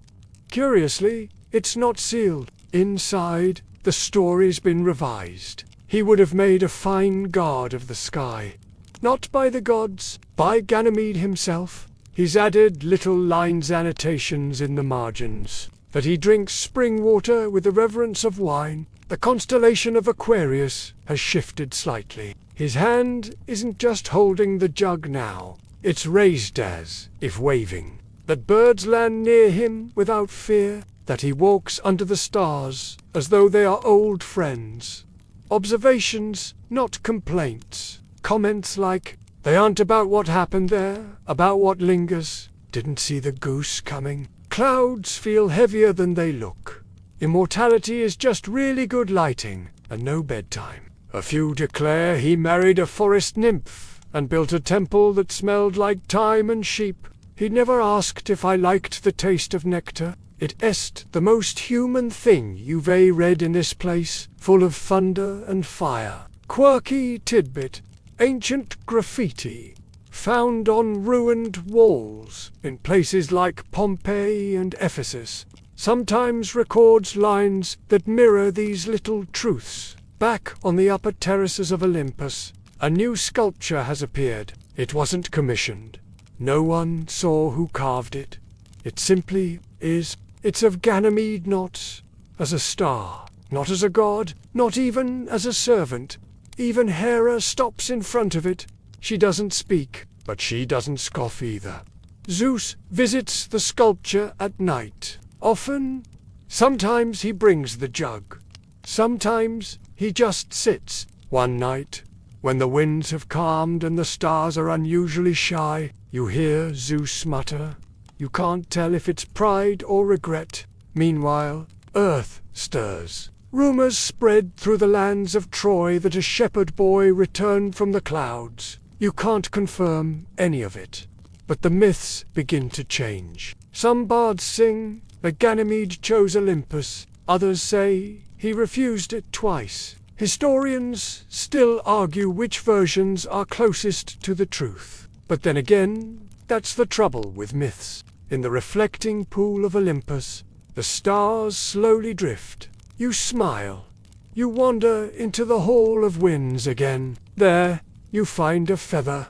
Curiously, it's not sealed. Inside, the story's been revised. He would have made a fine god of the sky. Not by the gods, by Ganymede himself. He's added little lines annotations in the margins. That he drinks spring water with the reverence of wine. The constellation of Aquarius has shifted slightly. His hand isn't just holding the jug now. It's raised as if waving. That birds land near him without fear. That he walks under the stars as though they are old friends. Observations, not complaints. Comments like, they aren't about what happened there, about what lingers. Didn't see the goose coming. Clouds feel heavier than they look. Immortality is just really good lighting, and no bedtime. A few declare he married a forest nymph, and built a temple that smelled like thyme and sheep. He never asked if I liked the taste of nectar. It est the most human thing you've read in this place, full of thunder and fire. Quirky tidbit, ancient graffiti, found on ruined walls in places like Pompeii and Ephesus, sometimes records lines that mirror these little truths. Back on the upper terraces of Olympus, a new sculpture has appeared. It wasn't commissioned. No one saw who carved it. It simply is. It's of Ganymede, not as a star, not as a god, not even as a servant. Even Hera stops in front of it. She doesn't speak, but she doesn't scoff either. Zeus visits the sculpture at night. Often, sometimes he brings the jug. Sometimes he just sits. One night, when the winds have calmed and the stars are unusually shy, you hear Zeus mutter. You can't tell if it's pride or regret. Meanwhile, Earth stirs. Rumors spread through the lands of Troy that a shepherd boy returned from the clouds. You can't confirm any of it. But the myths begin to change. Some bards sing that Ganymede chose Olympus. Others say he refused it twice. Historians still argue which versions are closest to the truth. But then again, that's the trouble with myths. In the reflecting pool of Olympus, the stars slowly drift. You smile. You wander into the Hall of Winds again. There, you find a feather.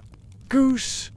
Goose.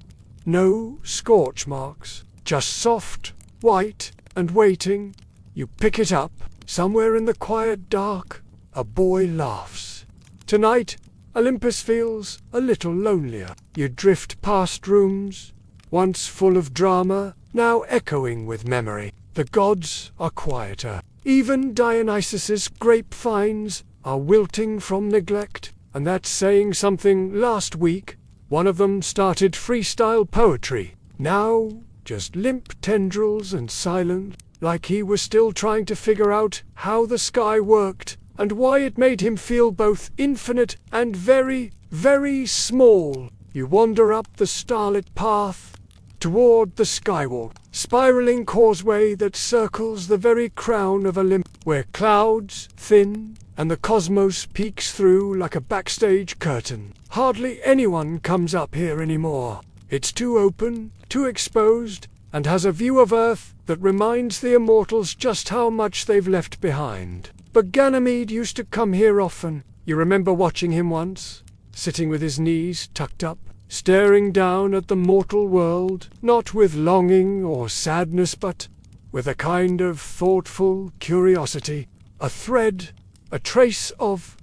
No scorch marks. Just soft, white, and waiting. You pick it up. Somewhere in the quiet dark, a boy laughs. Tonight, Olympus feels a little lonelier. You drift past rooms, once full of drama, now echoing with memory. The gods are quieter. Even Dionysus's grapevines are wilting from neglect, and that's saying something. Last week, one of them started freestyle poetry. Now, just limp tendrils and silent, like he was still trying to figure out how the sky worked, and why it made him feel both infinite and very, very small. You wander up the starlit path, toward the skywalk, spiraling causeway that circles the very crown of Olympus, where clouds thin and the cosmos peeks through like a backstage curtain. Hardly anyone comes up here anymore. It's too open, too exposed, and has a view of Earth that reminds the immortals just how much they've left behind. But Ganymede used to come here often. You remember watching him once, sitting with his knees tucked up, staring down at the mortal world, not with longing or sadness, but with a kind of thoughtful curiosity, a thread, a trace of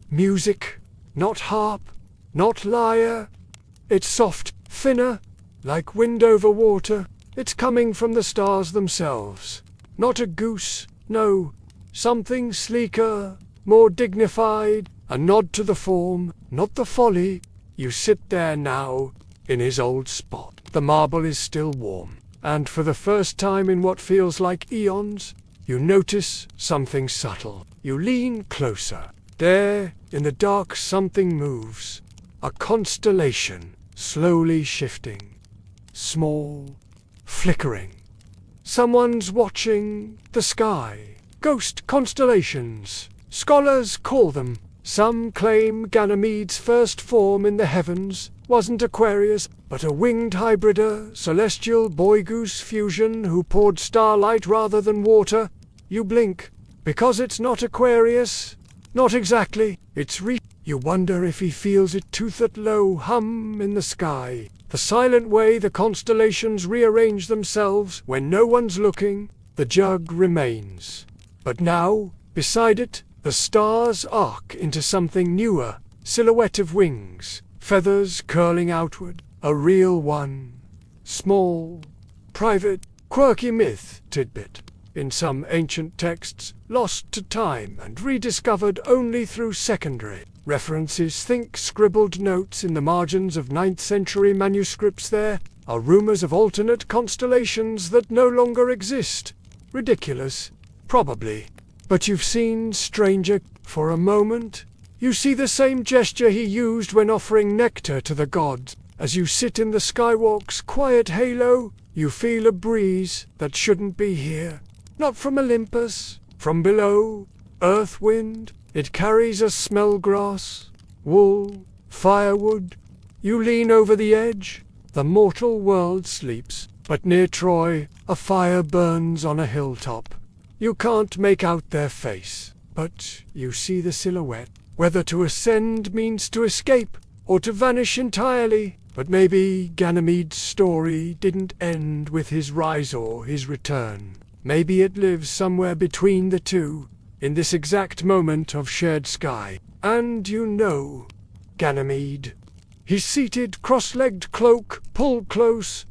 music, not harp, not lyre. It's soft, thinner, like wind over water. It's coming from the stars themselves. Not a goose, no, something sleeker, more dignified, a nod to the form, not the folly. You sit there now, in his old spot. The marble is still warm, and for the first time in what feels like eons, you notice something subtle. You lean closer. There, in the dark, something moves. A constellation, slowly shifting. Small, flickering. Someone's watching the sky. Ghost constellations, scholars call them. Some claim Ganymede's first form in the heavens wasn't Aquarius, but a winged hybrida, celestial boy-goose fusion who poured starlight rather than water. You blink, because it's not Aquarius. Not exactly. It's You wonder if he feels it tooth that low hum in the sky. The silent way the constellations rearrange themselves when no one's looking. The jug remains. But now, beside it, The stars arc into something newer, silhouette of wings, feathers curling outward, a real one. Small, private, quirky myth tidbit. In some ancient texts, lost to time and rediscovered only through secondary references. Think scribbled notes in the margins of 9th century manuscripts. There are rumors of alternate constellations that no longer exist. Ridiculous, probably. But you've seen Stranger for a moment. You see the same gesture he used when offering nectar to the gods. As you sit in the skywalk's quiet halo, you feel a breeze that shouldn't be here. Not from Olympus, from below, earth wind. It carries a smell: grass, wool, firewood. You lean over the edge. The mortal world sleeps, but near Troy, a fire burns on a hilltop. You can't make out their face, but you see the silhouette. Whether to ascend means to escape, or to vanish entirely. But maybe Ganymede's story didn't end with his rise or his return. Maybe it lives somewhere between the two, in this exact moment of shared sky. And you know Ganymede. He's seated, cross-legged, cloak pulled close,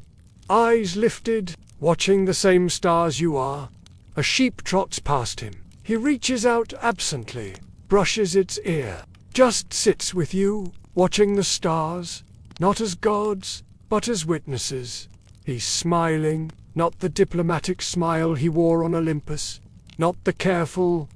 eyes lifted, watching the same stars you are. A sheep trots past him. He reaches out absently, brushes its ear, just sits with you, watching the stars, not as gods, but as witnesses. He's smiling, not the diplomatic smile he wore on Olympus, not the careful,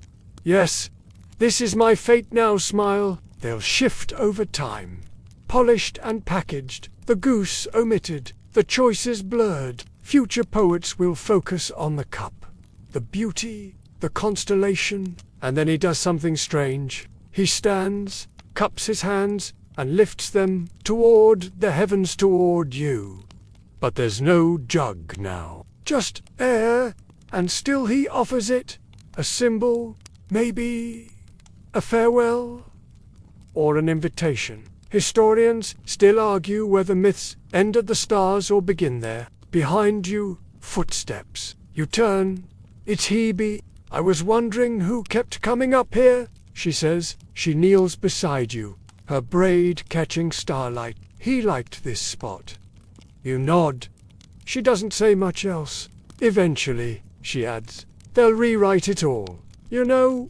"Yes, this is my fate now" smile. They'll shift over time. Polished and packaged, the goose omitted, the choices blurred. Future poets will focus on the cup, the beauty, the constellation. And then he does something strange. He stands, cups his hands, and lifts them toward the heavens, toward you. But there's no jug now, just air, and still he offers it. A symbol, maybe a farewell, or an invitation. Historians still argue whether myths end at the stars or begin there. Behind you, footsteps. You turn. It's Hebe. "I was wondering who kept coming up here," she says. She kneels beside you, her braid catching starlight. "He liked this spot." You nod. She doesn't say much else. "Eventually," she adds, "they'll rewrite it all. You know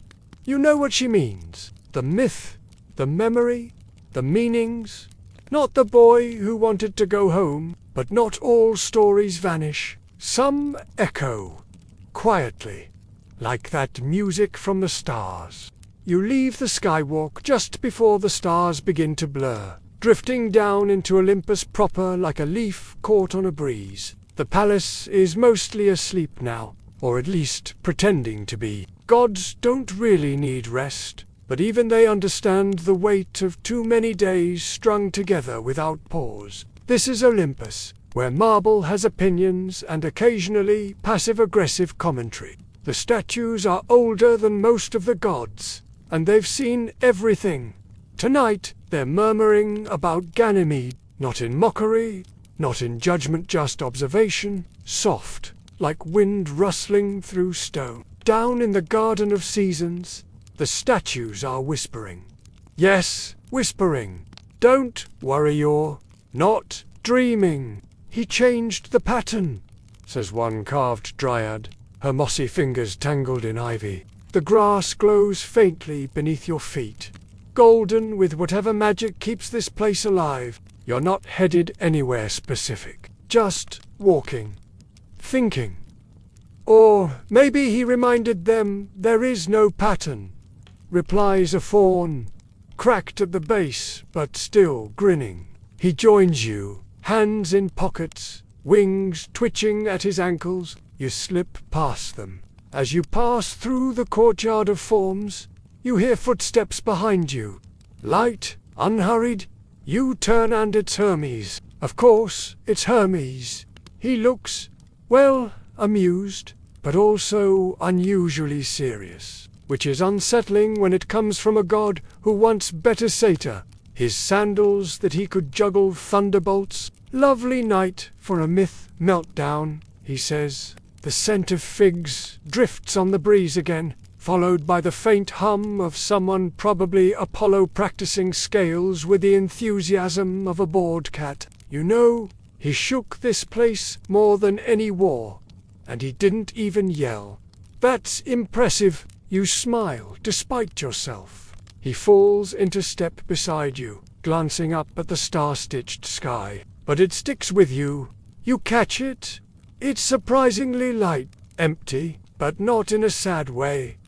what she means. The myth, the memory, the meanings. Not the boy who wanted to go home, but not all stories vanish. Some echo, quietly, like that music from the stars." You leave the skywalk just before the stars begin to blur, drifting down into Olympus proper like a leaf caught on a breeze. The palace is mostly asleep now, or at least pretending to be. Gods don't really need rest, but even they understand the weight of too many days strung together without pause. This is Olympus, where marble has opinions and occasionally passive-aggressive commentary. The statues are older than most of the gods, and they've seen everything. Tonight, they're murmuring about Ganymede, not in mockery, not in judgment, just observation, soft, like wind rustling through stone. Down in the Garden of Seasons, the statues are whispering. Yes, whispering. "Don't worry, you're not dreaming. He changed the pattern," says one carved dryad, her mossy fingers tangled in ivy. "The grass glows faintly beneath your feet, golden with whatever magic keeps this place alive. You're not headed anywhere specific, just walking, thinking." Or maybe he reminded them there is no pattern, replies a fawn, cracked at the base but still grinning. He joins you, hands in pockets, wings twitching at his ankles. You slip past them. As you pass through the courtyard of forms, you hear footsteps behind you. Light, unhurried. You turn and it's Hermes. Of course, it's Hermes. He looks, well, amused, but also unusually serious, which is unsettling when it comes from a god who once bet a satyr his sandals that he could juggle thunderbolts. "Lovely night for a myth meltdown," he says. The scent of figs drifts on the breeze again. followed by the faint hum of someone, probably Apollo, practicing scales with the enthusiasm of a bored cat. You know, he shook this place more than any war, and he didn't even yell. That's impressive. You smile despite yourself. He falls into step beside you, glancing up at the star-stitched sky. But it sticks with you. You catch it. It's surprisingly light, empty, but not in a sad way.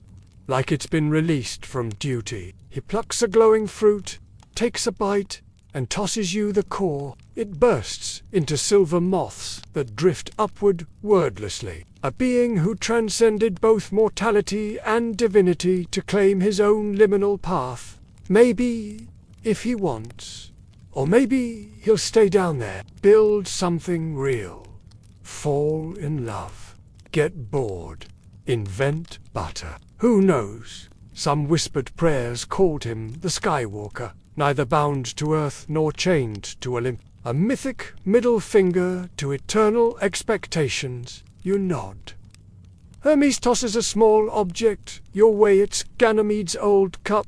Like it's been released from duty. He plucks a glowing fruit, takes a bite, and tosses you the core. It bursts into silver moths that drift upward wordlessly. A being who transcended both mortality and divinity to claim his own liminal path. Maybe, if he wants. Or maybe he'll stay down there, build something real. Fall in love. Get bored. Invent butter. Who knows? Some whispered prayers called him the Skywalker, neither bound to Earth nor chained to Olymp. A mythic middle finger to eternal expectations. You nod. Hermes tosses a small object your way. It's Ganymede's old cup.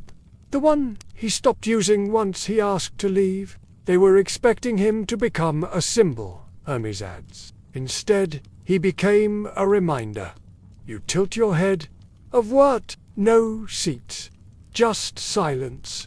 The one he stopped using once he asked to leave. They were expecting him to become a symbol, Hermes adds. Instead, he became a reminder. You tilt your head. Of what? No seats. Just silence.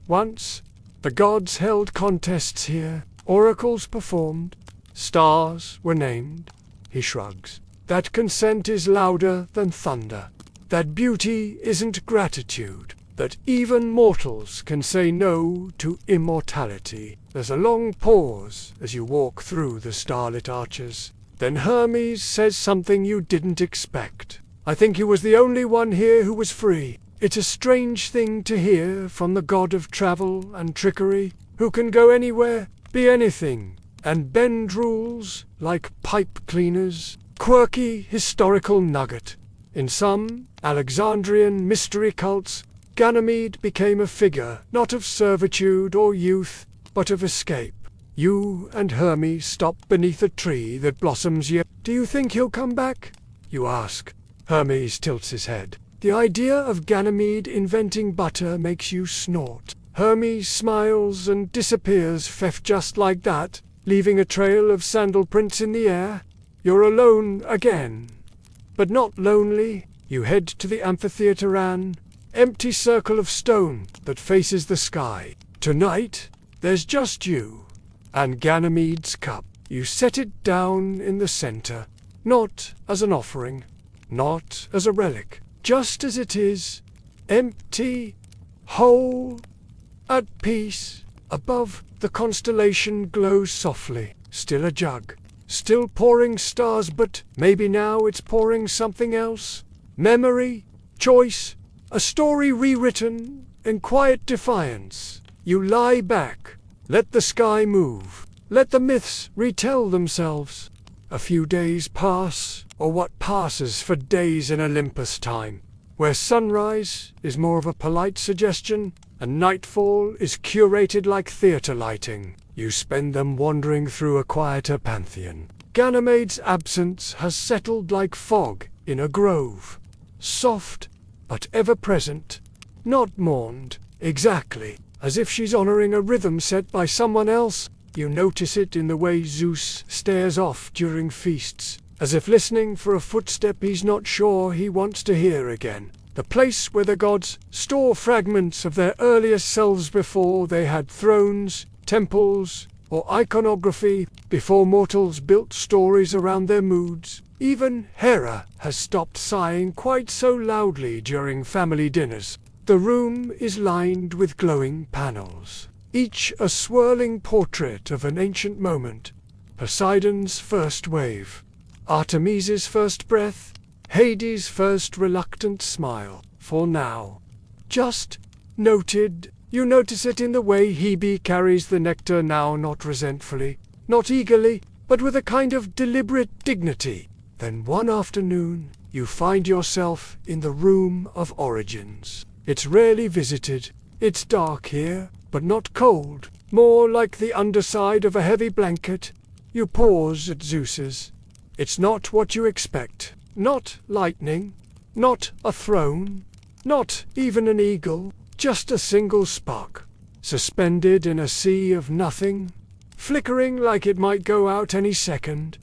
Once, the gods held contests here. Oracles performed. Stars were named. He shrugs. That consent is louder than thunder. That beauty isn't gratitude. That even mortals can say no to immortality. There's a long pause as you walk through the starlit arches. Then Hermes says something you didn't expect. I think he was the only one here who was free. It's a strange thing to hear from the god of travel and trickery, who can go anywhere, be anything, and bend rules like pipe cleaners. Quirky historical nugget. In some Alexandrian mystery cults, Ganymede became a figure not of servitude or youth, but of escape. You and Hermes stop beneath a tree that blossoms year. Do you think he'll come back? You ask. Hermes tilts his head. The idea of Ganymede inventing butter makes you snort. Hermes smiles and disappears just like that, leaving a trail of sandal prints in the air. You're alone again. But not lonely. You head to the amphitheater, empty circle of stone that faces the sky. Tonight, there's just you and Ganymede's cup. You set it down in the center, not as an offering, not as a relic, just as it is, empty, whole, at peace. Above, the constellation glows softly, still a jug, still pouring stars, but maybe now it's pouring something else. Memory, choice, a story rewritten in quiet defiance. You lie back, let the sky move, let the myths retell themselves. A few days pass, or what passes for days in Olympus time, where sunrise is more of a polite suggestion, and nightfall is curated like theatre lighting. You spend them wandering through a quieter pantheon. Ganymede's absence has settled like fog in a grove. Soft, but ever-present. Not mourned, exactly, as if she's honoring a rhythm set by someone else. You notice it in the way Zeus stares off during feasts, as if listening for a footstep he's not sure he wants to hear again. The place where the gods store fragments of their earliest selves before they had thrones, temples, or iconography, before mortals built stories around their moods. Even Hera has stopped sighing quite so loudly during family dinners. The room is lined with glowing panels, each a swirling portrait of an ancient moment. Poseidon's first wave, Artemis's first breath, Hades' first reluctant smile. For now. Just noted. You notice it in the way Hebe carries the nectar now, not resentfully, not eagerly, but with a kind of deliberate dignity. Then one afternoon, you find yourself in the Room of Origins. It's rarely visited. It's dark here, but not cold. More like the underside of a heavy blanket. You pause at Zeus's. It's not what you expect. Not lightning. Not a throne, not even an eagle, just a single spark, suspended in a sea of nothing, flickering like it might go out any second.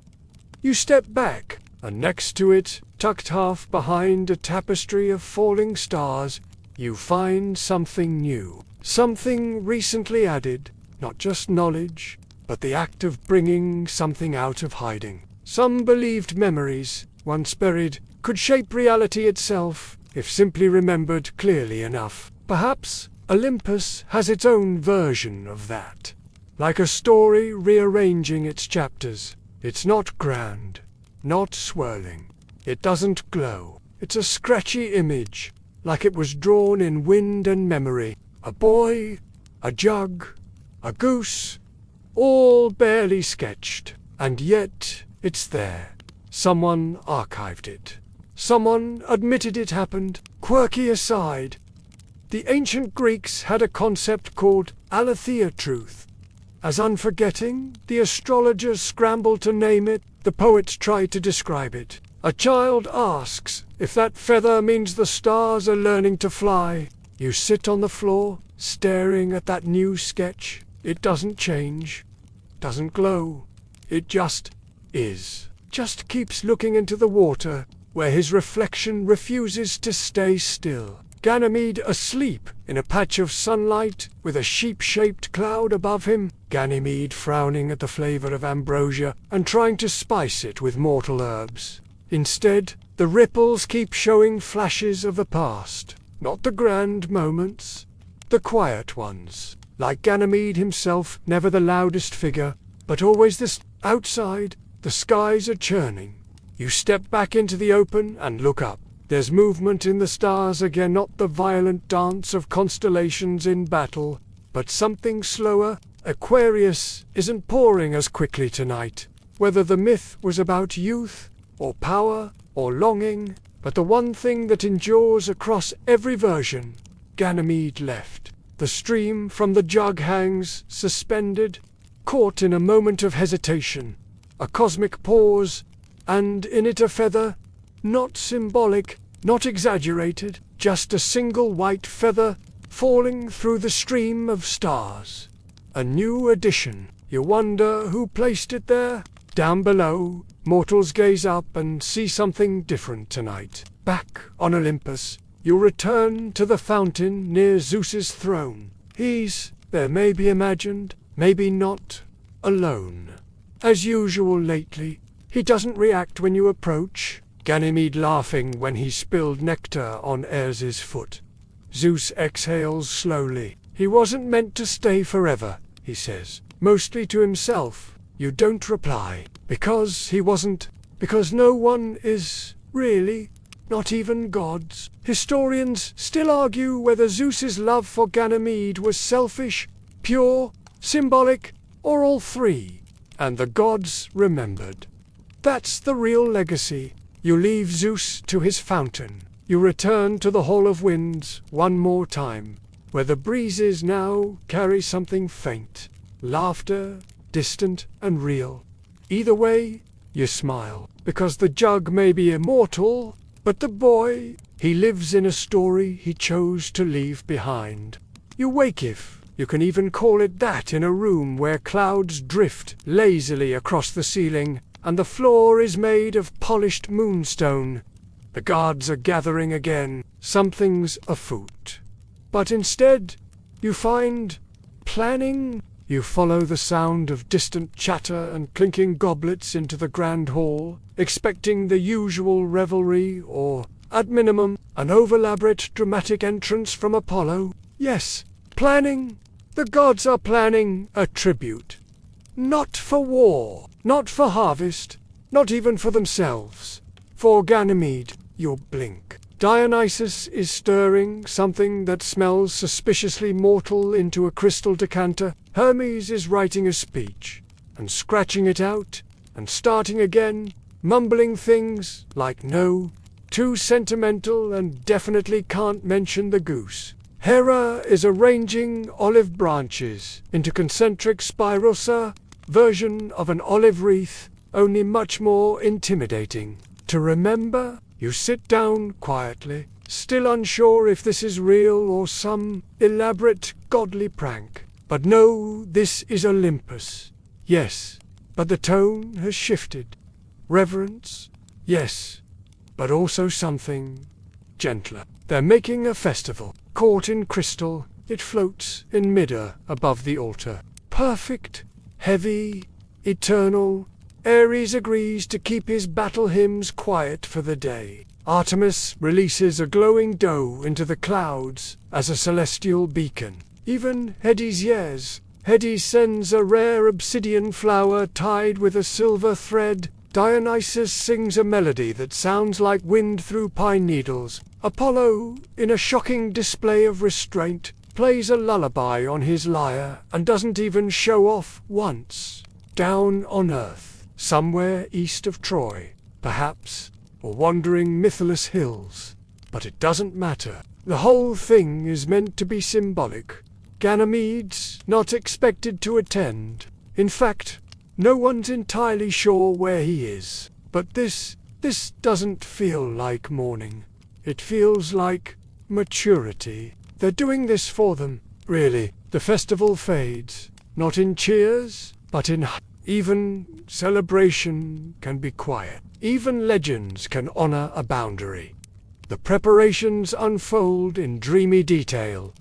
You step back, and next to it, tucked half behind a tapestry of falling stars, you find something new, something recently added, not just knowledge, but the act of bringing something out of hiding. Some believed memories, once buried, could shape reality itself, if simply remembered clearly enough. Perhaps Olympus has its own version of that. Like a story rearranging its chapters. It's not grand, not swirling. It doesn't glow. It's a scratchy image, like it was drawn in wind and memory. A boy, a jug, a goose, all barely sketched. And yet, it's there. Someone archived it. Someone admitted it happened, quirky aside. The ancient Greeks had a concept called aletheia truth. As unforgetting, the astrologers scrambled to name it, the poets tried to describe it. A child asks if that feather means the stars are learning to fly. You sit on the floor, staring at that new sketch. It doesn't change, doesn't glow. It just is. Just keeps looking into the water, where his reflection refuses to stay still. Ganymede asleep in a patch of sunlight with a sheep-shaped cloud above him. Ganymede frowning at the flavor of ambrosia and trying to spice it with mortal herbs. Instead, the ripples keep showing flashes of the past. Not the grand moments, the quiet ones. Like Ganymede himself, never the loudest figure, but always this outside. The skies are churning. You step back into the open and look up. There's movement in the stars again, not the violent dance of constellations in battle, but something slower. Aquarius isn't pouring as quickly tonight. Whether the myth was about youth, or power, or longing, but the one thing that endures across every version, Ganymede left. The stream from the jug hangs suspended, caught in a moment of hesitation, a cosmic pause, and in it a feather, not symbolic, not exaggerated, just a single white feather falling through the stream of stars. A new addition. You wonder who placed it there? Down below, mortals gaze up and see something different tonight. Back on Olympus, you return to the fountain near Zeus's throne. He's, there may be imagined, maybe not, alone. As usual lately, he doesn't react when you approach. Ganymede laughing when he spilled nectar on Ares's foot. Zeus exhales slowly. He wasn't meant to stay forever, he says, mostly to himself. You don't reply. Because he wasn't. Because no one is, really. Not even gods. Historians still argue whether Zeus's love for Ganymede was selfish, pure, symbolic, or all three. And the gods remembered. That's the real legacy. You leave Zeus to his fountain. You return to the Hall of Winds one more time, where the breezes now carry something faint. Laughter, distant and real. Either way, you smile, because the jug may be immortal, but the boy, he lives in a story he chose to leave behind. You wake, if you can even call it that, in a room where clouds drift lazily across the ceiling, and the floor is made of polished moonstone. The gods are gathering again. Something's afoot. But instead, you find planning. You follow the sound of distant chatter and clinking goblets into the grand hall, expecting the usual revelry or, at minimum, an over-elaborate dramatic entrance from Apollo. Yes, planning. The gods are planning a tribute. Not for war, not for harvest, not even for themselves. For Ganymede, you blink. Dionysus is stirring something that smells suspiciously mortal into a crystal decanter. Hermes is writing a speech, and scratching it out, and starting again, mumbling things like no, too sentimental and definitely can't mention the goose. Hera is arranging olive branches into concentric spirals, a version of an olive wreath, only much more intimidating. To remember, You sit down quietly, still unsure if this is real or some elaborate godly prank. But no, this is Olympus. Yes, but the tone has shifted. Reverence? Yes, but also something gentler. They're making a festival. Caught in crystal, it floats in midair above the altar. Perfect, heavy, eternal. Ares agrees to keep his battle hymns quiet for the day. Artemis releases a glowing doe into the clouds as a celestial beacon. Even Hades sends a rare obsidian flower tied with a silver thread. Dionysus sings a melody that sounds like wind through pine needles. Apollo, in a shocking display of restraint, plays a lullaby on his lyre and doesn't even show off once. Down on earth, somewhere east of Troy, perhaps, or wandering mythless hills. But it doesn't matter. The whole thing is meant to be symbolic. Ganymede's not expected to attend. In fact, no one's entirely sure where he is. But this doesn't feel like mourning. It feels like maturity. They're doing this for them, really. The festival fades, not in cheers, but in even celebration can be quiet. Even legends can honor a boundary. The preparations unfold in dreamy detail.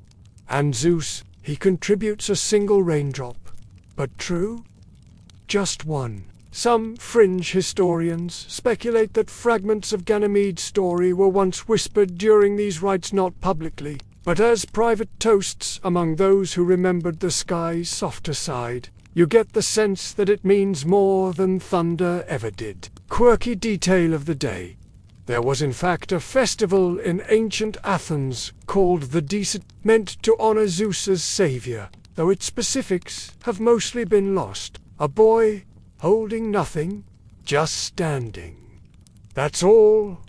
And Zeus, he contributes a single raindrop. But true? Just one. Some fringe historians speculate that fragments of Ganymede's story were once whispered during these rites, not publicly, but as private toasts among those who remembered the sky's softer side. You get the sense that it means more than thunder ever did. Quirky detail of the day. There was in fact a festival in ancient Athens called the Decet, meant to honor Zeus as savior, though its specifics have mostly been lost. A boy holding nothing, just standing. That's all,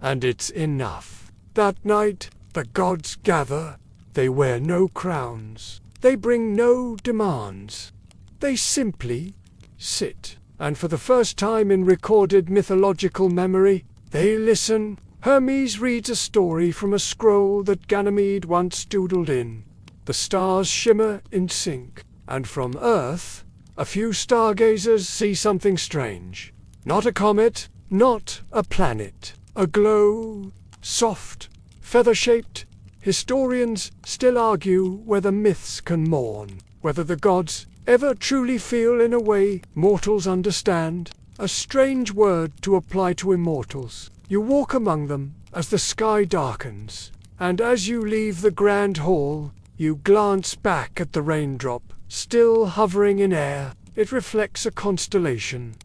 and it's enough. That night, the gods gather. They wear no crowns. They bring no demands. They simply sit. And for the first time in recorded mythological memory, they listen. Hermes reads a story from a scroll that Ganymede once doodled in. The stars shimmer in sync, and from Earth, a few stargazers see something strange. Not a comet, not a planet. A glow, soft, feather-shaped. Historians still argue whether myths can mourn, whether the gods ever truly feel in a way mortals understand. A strange word to apply to immortals. You walk among them as the sky darkens, and as you leave the grand hall, you glance back at the raindrop, still hovering in air. It reflects a constellation.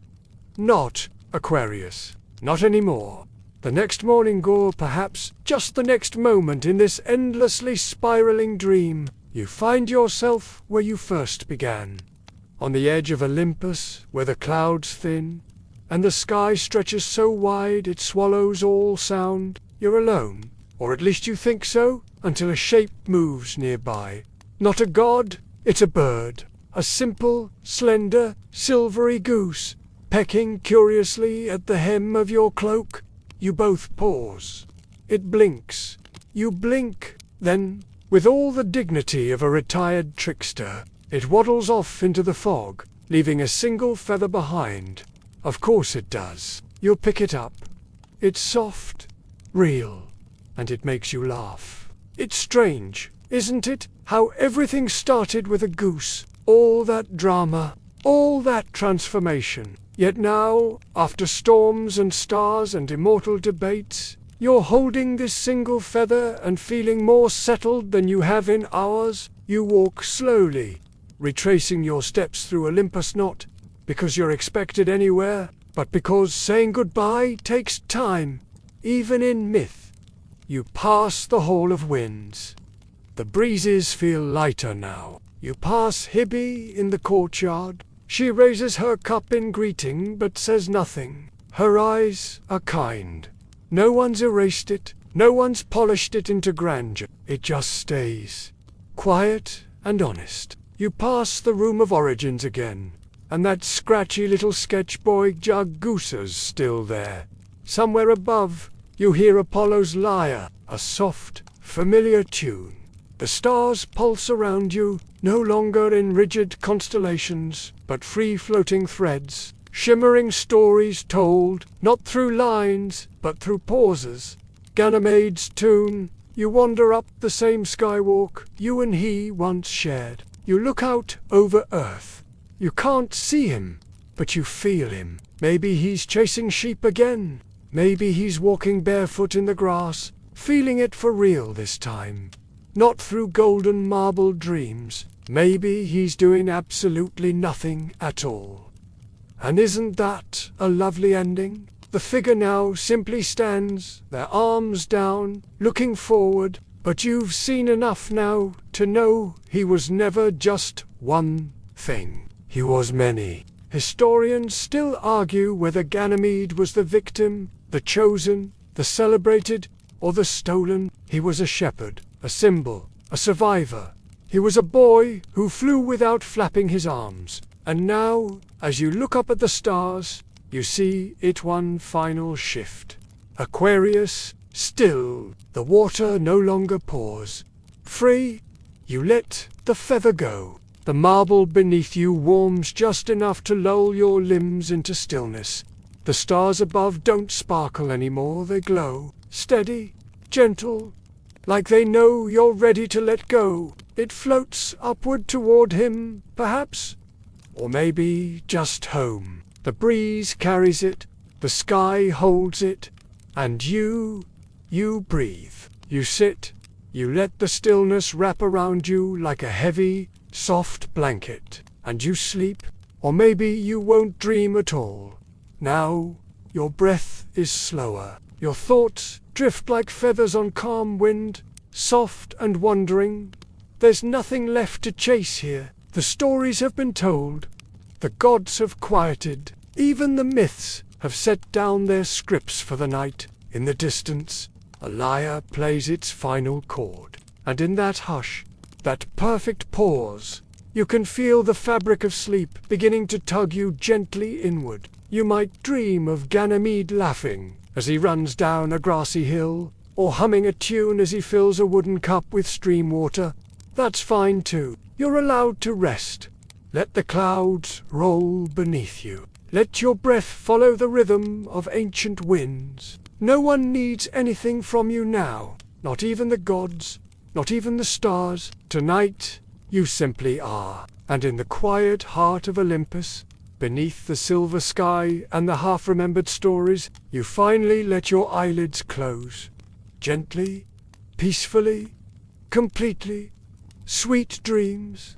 Not Aquarius. Not anymore. The next morning, or perhaps just the next moment in this endlessly spiraling dream, you find yourself where you first began. On the edge of Olympus, where the clouds thin, and the sky stretches so wide it swallows all sound. You're alone, or at least you think so, until a shape moves nearby. Not a god, it's a bird. A simple, slender, silvery goose, pecking curiously at the hem of your cloak. You both pause. It blinks. You blink. Then, with all the dignity of a retired trickster, it waddles off into the fog, leaving a single feather behind. Of course it does. You'll pick it up. It's soft, real, and it makes you laugh. It's strange, isn't it, how everything started with a goose? All that drama, all that transformation. Yet now, after storms and stars and immortal debates, you're holding this single feather and feeling more settled than you have in hours. You walk slowly, retracing your steps through Olympus, not because you're expected anywhere, but because saying goodbye takes time, even in myth. You pass the Hall of Winds. The breezes feel lighter now. You pass Hebe in the courtyard. She raises her cup in greeting but says nothing. Her eyes are kind. No one's erased it. No one's polished it into grandeur. It just stays. Quiet and honest. You pass the Room of Origins again. And that scratchy little sketch boy jug Goose's still there. Somewhere above, You hear Apollo's lyre, a soft, familiar tune. The stars pulse around you, no longer in rigid constellations, but free-floating threads, shimmering stories told, not through lines, but through pauses. Ganymede's tune, you wander up the same skywalk you and he once shared. You look out over Earth. You can't see him, but you feel him. Maybe he's chasing sheep again. Maybe he's walking barefoot in the grass, feeling it for real this time. Not through golden marble dreams. Maybe he's doing absolutely nothing at all. And isn't that a lovely ending? The figure now simply stands, their arms down, looking forward, but you've seen enough now to know he was never just one thing. He was many. Historians still argue whether Ganymede was the victim, the chosen, the celebrated, or the stolen. He was a shepherd, a symbol, a survivor. He was a boy who flew without flapping his arms. And now, as you look up at the stars, you see it one final shift. Aquarius, still, the water no longer pours. Free, you let the feather go. The marble beneath you warms just enough to lull your limbs into stillness. The stars above don't sparkle anymore, they glow, steady, gentle, like they know you're ready to let go. It floats upward toward him, perhaps, or maybe just home. The breeze carries it, the sky holds it, and you breathe. You sit, you let the stillness wrap around you like a heavy, soft blanket, and you sleep, or maybe you won't dream at all. Now, your breath is slower. Your thoughts drift like feathers on calm wind, soft and wandering. There's nothing left to chase here. The stories have been told. The gods have quieted. Even the myths have set down their scripts for the night. In the distance, a lyre plays its final chord. And in that hush, that perfect pause, you can feel the fabric of sleep beginning to tug you gently inward. You might dream of Ganymede laughing as he runs down a grassy hill, or humming a tune as he fills a wooden cup with stream water. That's fine too. You're allowed to rest. Let the clouds roll beneath you. Let your breath follow the rhythm of ancient winds. No one needs anything from you now, not even the gods, not even the stars. Tonight, you simply are. And in the quiet heart of Olympus, beneath the silver sky and the half-remembered stories, you finally let your eyelids close. Gently, peacefully, completely. Sweet dreams.